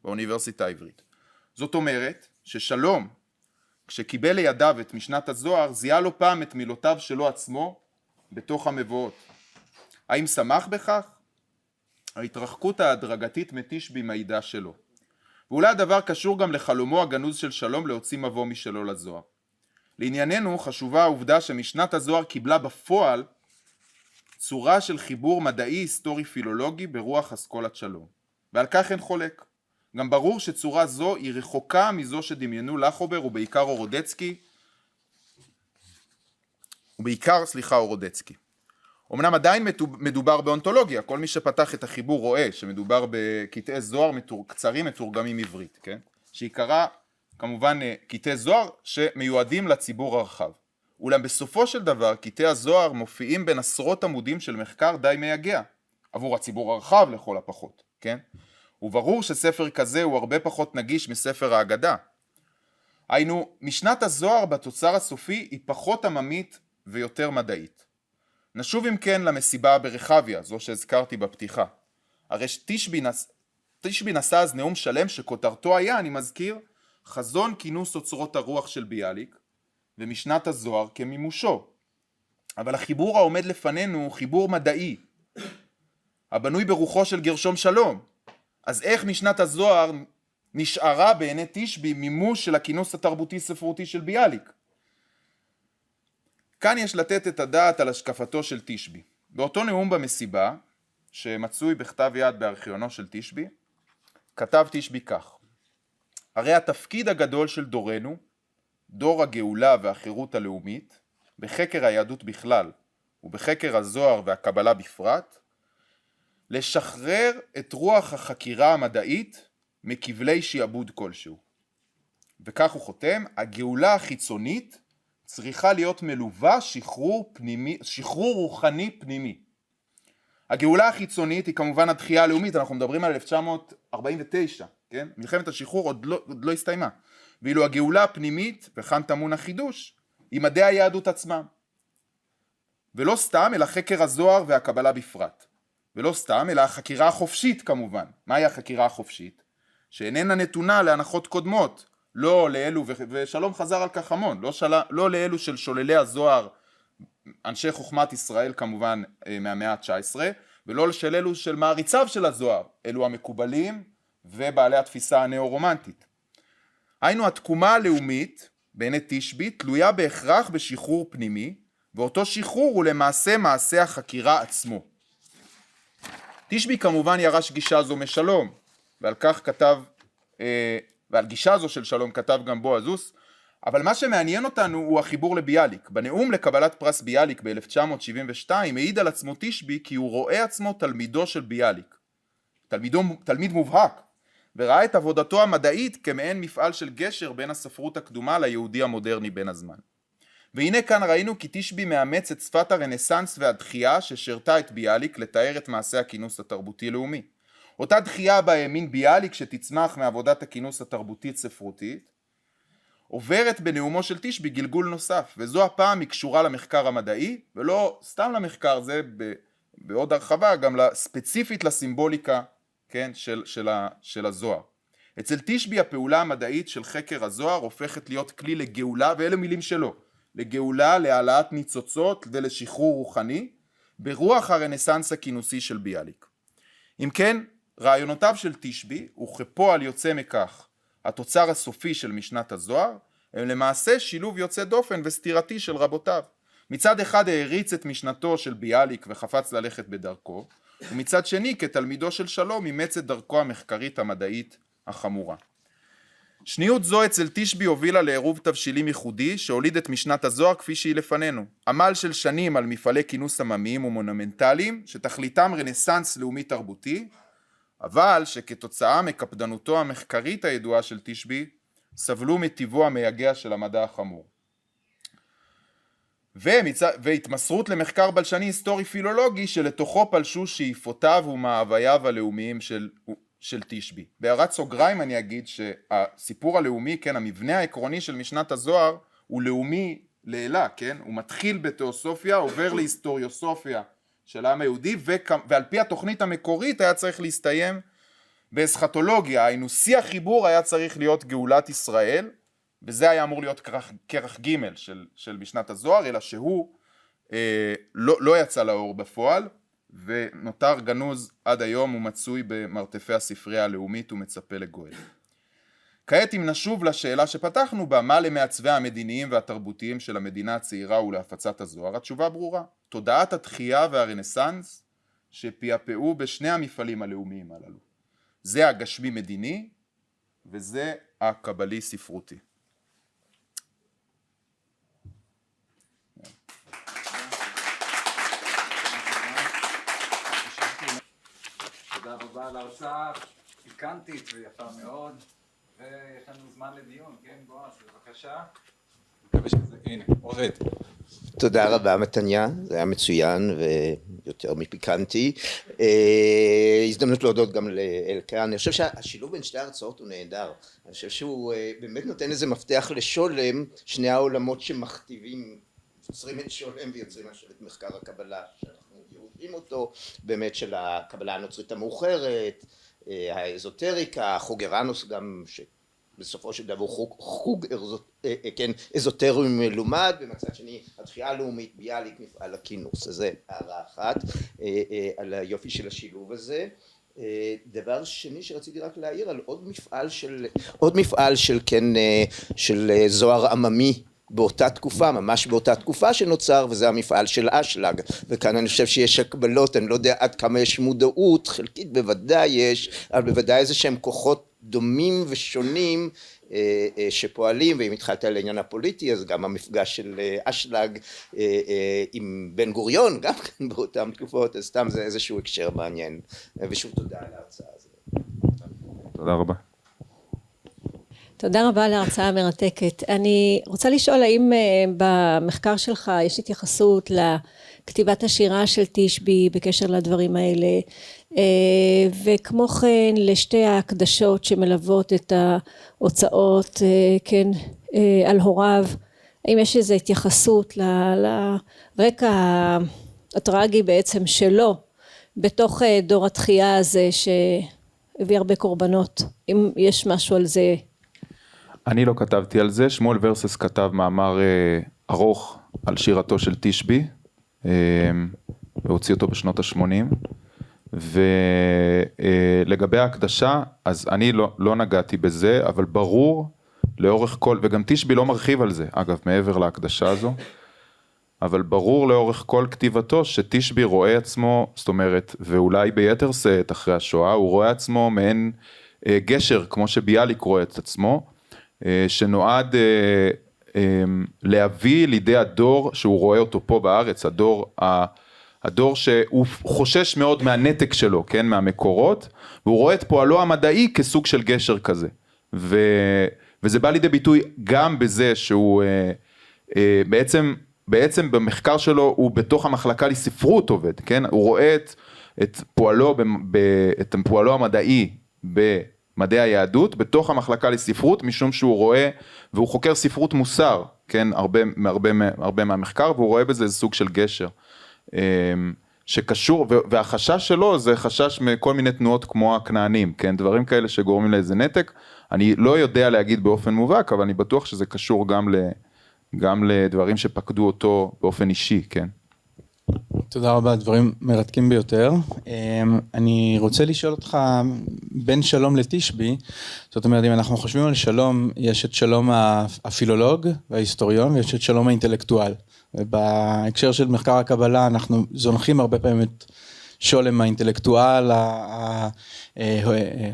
באוניברסיטה העברית. זאת אומרת ששלום, כשקיבל לידיו את משנת הזוהר, זיהה לו פעם את מילותיו שלו עצמו בתוך המבואות. האם שמח בכך? ההתרחקות ההדרגתית מתשבי מעידה שלו. ואולי הדבר קשור גם לחלומו הגנוז של שלום להוציא מבוא משלו לזוהר. לענייננו חשובה העובדה שמשנת הזוהר קיבלה בפועל צורה של חיבור מדעי היסטורי פילולוגי ברוח אסכולת שלום. ועל כך אין חולק. גם ברור שצורה זו היא רחוקה מזו שדמיינו לחובר אורודצקי. אמנם עדיין מדובר באונתולוגיה, כל מי שפתח את החיבור רואה שמדובר בקטעי זוהר קצרים מתורגמים עברית, כן? שעיקרה כמובן קטעי זוהר שמיועדים לציבור הרחב. אולם בסופו של דבר קטעי הזוהר מופיעים בין עשרות עמודים של מחקר די מייגע, עבור הציבור הרחב לכל הפחות, כן? וברור שספר כזה הוא הרבה פחות נגיש מספר האגדה. היינו, משנת הזוהר בתוצר הסופי היא פחות עממית ויותר מדעית. נשוב אם כן למסיבה ברחביה, זו שהזכרתי בפתיחה. הרי תשבי נשא אז נאום שלם שכותרתו היה, אני מזכיר, חזון כינוס אוצרות הרוח של ביאליק, ומשנת הזוהר כמימושו. אבל החיבור העומד לפנינו הוא חיבור מדעי, הבנוי ברוחו של גרשום שלום. אז איך משנת הזוהר נשארה בעיני תשבי מימוש של הכינוס התרבותי ספרותי של ביאליק? כאן יש לתת את הדעת על השקפתו של תשבי. באותו נאום במסיבה, שמצוי בכתב יד בארכיונו של תשבי, כתב תשבי כך: הרי התפקיד הגדול של דורנו, דור הגאולה והחירות הלאומית, בחקר היהדות בכלל ובחקר הזוהר והקבלה בפרט, לשחרר את רוח החקירה המדעית מכבלי שיעבוד כלשהו. וכך הוא חותם, הגאולה החיצונית צריכה להיות מלווה שחרור רוחני פנימי. הגאולה החיצונית היא כמובן התחייה הלאומית, אנחנו מדברים על 1949, כן? מלחמת השחרור עוד לא הסתיימה. ואילו הגאולה הפנימית, וכאן טמון החידוש, היא מדעי היהדות עצמם. ולא סתם, אלא חקר הזוהר והקבלה בפרט. ולא סתם, אלא החקירה החופשית כמובן. מהי החקירה החופשית? שאיננה נתונה להנחות קודמות, לא לאלו, ושלום חזר על כך המון, לא לאלו של שוללי הזוהר, אנשי חוכמת ישראל כמובן מהמאה ה-19, ולא של אלו של מעריציו של הזוהר, אלו המקובלים ובעלי התפיסה הנאו-רומנטית. היינו, התקומה הלאומית בעיני תשבי תלויה בהכרח בשחרור פנימי, ואותו שחרור הוא למעשה מעשה החקירה עצמו. תשבי כמובן ירש גישה זו משלום, ועל כך כתב, ועל גישה זו של שלום כתב גם בועזוס, אבל מה שמעניין אותנו הוא החיבור לביאליק. בנאום לקבלת פרס ביאליק ב-1972 העיד על עצמו תשבי כי הוא רואה עצמו תלמידו של ביאליק, תלמיד מובהק, וראה את עבודתו המדעית כמעין מפעל של גשר בין הספרות הקדומה ליהודי המודרני בין הזמן. והנה כאן ראינו כי תשבי מאמץ את שפת הרנסנס והדחייה ששרתה את ביאליק לתאר את מעשה הכינוס התרבותי-לאומי. אותה דחייה בה האמין ביאליק שתצמח מעבודת הכינוס התרבותית-ספרותית, עוברת בנאומו של תשבי גלגול נוסף, וזו הפעם היא קשורה למחקר המדעי, ולא סתם למחקר, זה בעוד הרחבה, גם ספציפית לסימבוליקה, כן, של הזוהר. אצל תשבי הפעולה המדעית של חקר הזוהר הופכת להיות כלי לגאולה, ואלה מילים שלו, לגאולה, להעלאת ניצוצות ולשחרור רוחני, ברוח הרנסנס הכינוסי של ביאליק. אם כן, רעיונותיו של תשבי, וכפועל יוצא מכך, התוצר הסופי של משנת הזוהר, הם למעשה שילוב יוצא דופן וסתירתי של רבותיו. מצד אחד העריץ את משנתו של ביאליק וחפץ ללכת בדרכו, ומצד שני כתלמידו של שלום אימץ את דרכו המחקרית המדעית החמורה. שניות זו אצל תשבי הובילה לעירוב תבשילים ייחודי שהוליד את משנת הזוהר כפי שהיא לפנינו. עמל של שנים על מפעלי כינוס עממיים ומונומנטליים שתכליתם רנסנס לאומי תרבותי, אבל שכתוצאה מקפדנותו המחקרית הידועה של תשבי סבלו מטבעו המייגע של המדע החמור. והתמסרות למחקר בלשני היסטורי פילולוגי שלתוכו פלשו שאיפותיו ומאווייו הלאומיים של תשבי. בהערת סוגריים אני אגיד שהסיפור הלאומי, כן, המבנה העקרוני של משנת הזוהר הוא לאומי לעילה, כן? הוא מתחיל בתיאוסופיה, עובר להיסטוריוסופיה של העם היהודי, ועל פי התוכנית המקורית היה צריך להסתיים באסכטולוגיה, היינו שיא החיבור היה צריך להיות גאולת ישראל, וזה היה אמור להיות כרך ג' של משנת הזוהר, אלא שהוא לא יצא לאור בפועל, ונותר גנוז עד היום ומצוי במרתפי הספרייה הלאומית ומצפה לגואל. כעת אם נשוב לשאלה שפתחנו בה, מה למעצבי המדיניים והתרבותיים של המדינה הצעירה ולהפצת הזוהר, התשובה ברורה. תודעת התחייה והרנסנס שפעפעו בשני המפעלים הלאומיים הללו. זה הגשמי מדיני וזה הקבלי ספרותי. תודה רבה על ההרצאה, פיקנטית ויפה מאוד, ויש לנו זמן לדיון, כן בועז, בבקשה. מקווה שזה, הנה, עובד. תודה רבה מתניה, זה היה מצוין ויותר מפיקנטי. הזדמנות להודות גם לאלקה. אני חושב שהשילוב בין שתי ההרצאות הוא נהדר. אני חושב שהוא באמת נותן איזה מפתח לשולם, שני העולמות שמכתיבים, יוצרים את שולם ויוצרים את מחקר הקבלה, שאנחנו יודעים אותו, באמת של הקבלה הנוצרית המאוחרת, האזוטריקה, החוגרנוס גם, בסופו של דבר חוג אזוטרי מלומד, במצד שני התחייה הלאומית ביאליק מפעל הכינוס. אז זה הערה אחת על היופי של השילוב הזה. דבר שני שרציתי רק להעיר על עוד מפעל של זוהר עממי באותה תקופה, ממש באותה תקופה שנוצר, וזה המפעל של אשלג. וכאן אני חושב שיש הקבלות, אני לא יודע עד כמה יש מודעות, חלקית בוודאי יש, אבל בוודאי איזה שהם כוחות דומים ושונים שפועלים, ואם התחלת על העניין הפוליטי, אז גם המפגש של אשלג עם בן גוריון, גם כאן באותן תקופות, אז סתם זה איזשהו הקשר מעניין. ושוב תודה על ההרצאה הזאת. תודה רבה. תודה רבה על ההרצאה המרתקת. אני רוצה לשאול האם במחקר שלך יש התייחסות לכתיבת השירה של תשבי בקשר לדברים האלה, וכמו כן לשתי ההקדשות שמלוות את ההוצאות, כן, על הוריו. האם יש איזו התייחסות לרקע הטרגי בעצם שלו בתוך דור התחייה הזה שהביא הרבה קורבנות? אם יש משהו על זה? אני לא כתבתי על זה, שמואל ורסס כתב מאמר ארוך על שירתו של תשבי, והוציא אותו בשנות ה-80, ולגבי ההקדשה, אז אני לא נגעתי בזה, אבל ברור לאורך כל, וגם תשבי לא מרחיב על זה, אגב, מעבר להקדשה הזו, אבל ברור לאורך כל כתיבתו שתשבי רואה עצמו, זאת אומרת, ואולי ביתר שאת אחרי השואה, הוא רואה עצמו מעין גשר, כמו שביאליק רואה את עצמו, שנועד להביא לידי הדור שהוא רואה אותו פה בארץ, הדור שהוא חושש מאוד מהנתק שלו, כן, מהמקורות, והוא רואה את פועלו המדעי כסוג של גשר כזה, וזה בא לידי ביטוי גם בזה שהוא בעצם במחקר שלו הוא בתוך המחלקה לספרות עובד, כן, הוא רואה את פועלו המדעי במדעי היהדות, בתוך המחלקה לספרות, משום שהוא רואה, והוא חוקר ספרות מוסר, כן, הרבה מהמחקר, והוא רואה בזה איזה סוג של גשר, שקשור, והחשש שלו זה חשש מכל מיני תנועות כמו הכנענים, כן, דברים כאלה שגורמים לאיזה נתק, אני לא יודע להגיד באופן מובהק, אבל אני בטוח שזה קשור גם לדברים שפקדו אותו באופן אישי, כן. תודה רבה, דברים מרתקים ביותר. אני רוצה לשאול אותך, בין שלום לתשבי, זאת אומרת, אם אנחנו חושבים על שלום, יש את שלום הפילולוג וההיסטוריון, ויש את שלום האינטלקטואל. ובהקשר של מחקר הקבלה, אנחנו זונחים הרבה פעמים את שולם האינטלקטואל,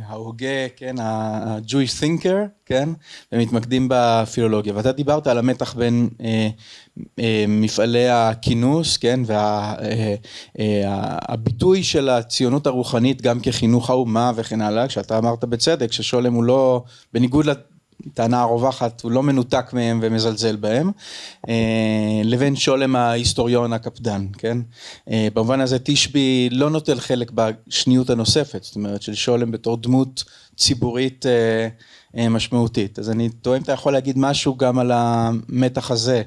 ההוגה, כן, ה-Jewish thinker, כן, ומתמקדים בפילולוגיה. ואתה דיברת על המתח בין מפעלי הכינוס, כן, והביטוי של הציונות הרוחנית גם כחינוך האומה וכן הלאה, כשאתה אמרת בצדק ששולם הוא לא, בניגוד לטענה הרווחת, הוא לא מנותק מהם ומזלזל בהם, לבין שולם ההיסטוריון הקפדן, כן? במובן הזה תשבי לא נוטל חלק בשניות הנוספת, זאת אומרת של שולם בתור דמות ציבורית משמעותית. אז אני טועה אם אתה יכול להגיד משהו גם על המתח הזה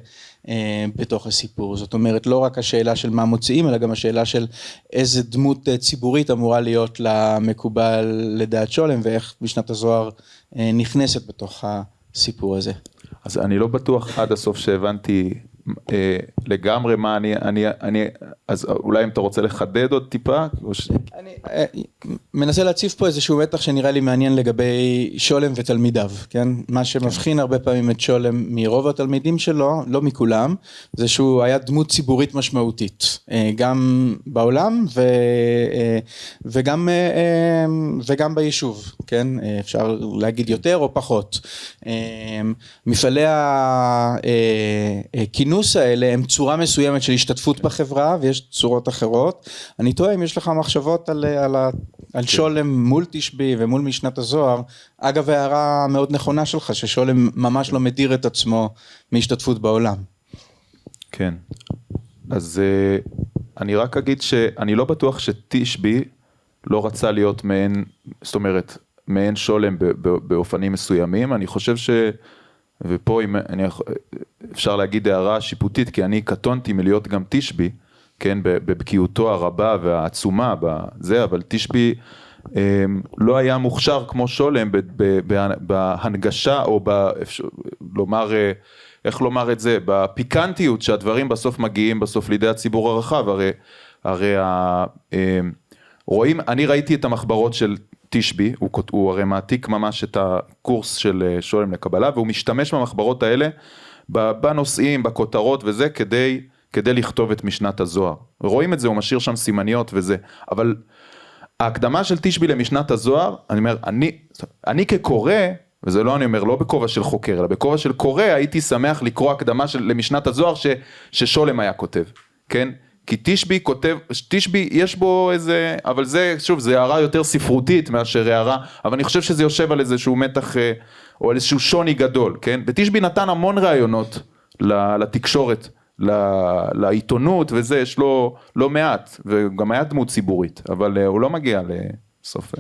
בתוך הסיפור. זאת אומרת, לא רק השאלה של מה מוציאים, אלא גם השאלה של איזה דמות ציבורית אמורה להיות למקובל לדעת שולם, ואיך משנת הזוהר נכנסת בתוך הסיפור הזה. אז אני לא בטוח עד הסוף שהבנתי לגמרי מה אני, אז אולי אם אתה רוצה לחדד עוד טיפה? אני מנסה להציף פה איזשהו מתח שנראה לי מעניין לגבי שולם ותלמידיו, כן? מה שמבחין הרבה פעמים את שולם מרוב התלמידים שלו, לא מכולם, זה שהוא היה דמות ציבורית משמעותית, גם בעולם וגם ביישוב, כן? אפשר להגיד יותר או פחות. מפעלי הכינוס האלה הם צורה מסוימת של השתתפות בחברה, ויש צורות אחרות. אני טועה אם יש לך מחשבות על שולם מול תשבי ומול משנת הזוהר. אגב, הערה מאוד נכונה שלך, ששולם ממש לא מדיר את עצמו מהשתתפות בעולם. כן. אז אני רק אגיד שאני לא בטוח שתשבי לא רצה להיות מעין, זאת אומרת, מעין שולם באופנים מסוימים. אני חושב ופה אפשר להגיד הערה שיפוטית, כי אני קטונתי מלהיות גם תשבי, כן, בבקיאותו הרבה והעצומה בזה, אבל תשבי לא היה מוכשר כמו שולם בהנגשה, או איך לומר את זה, בפיקנטיות שהדברים בסוף מגיעים בסוף לידי הציבור הרחב. הרי רואים, אני ראיתי את המחברות של תשבי, הוא הרי מעתיק ממש את הקורס של שולם לקבלה, והוא משתמש במחברות האלה בנושאים, בכותרות וזה, כדי לכתוב את משנת הזוהר. רואים את זה, הוא משאיר שם סימניות וזה, אבל ההקדמה של תשבי למשנת הזוהר, אני אומר, אני כקורא, וזה לא אני אומר, לא בכובע של חוקר, אלא בכובע של קורא, הייתי שמח לקרוא הקדמה למשנת הזוהר ששולם היה כותב, כן? כי תשבי כותב, תשבי יש בו איזה, אבל זה, שוב, זה הערה יותר ספרותית מאשר הערה, אבל אני חושב שזה יושב על איזשהו מתח, או איזשהו שוני גדול, כן? ותשבי נתן המון רעיונות לתקשורת, לעיתונות, וזה יש לו לא מעט, וגם היה דמות ציבורית, אבל הוא לא מגיע לסוף.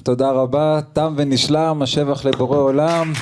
תודה רבה, תם ונשלם, השבח לבורא עולם.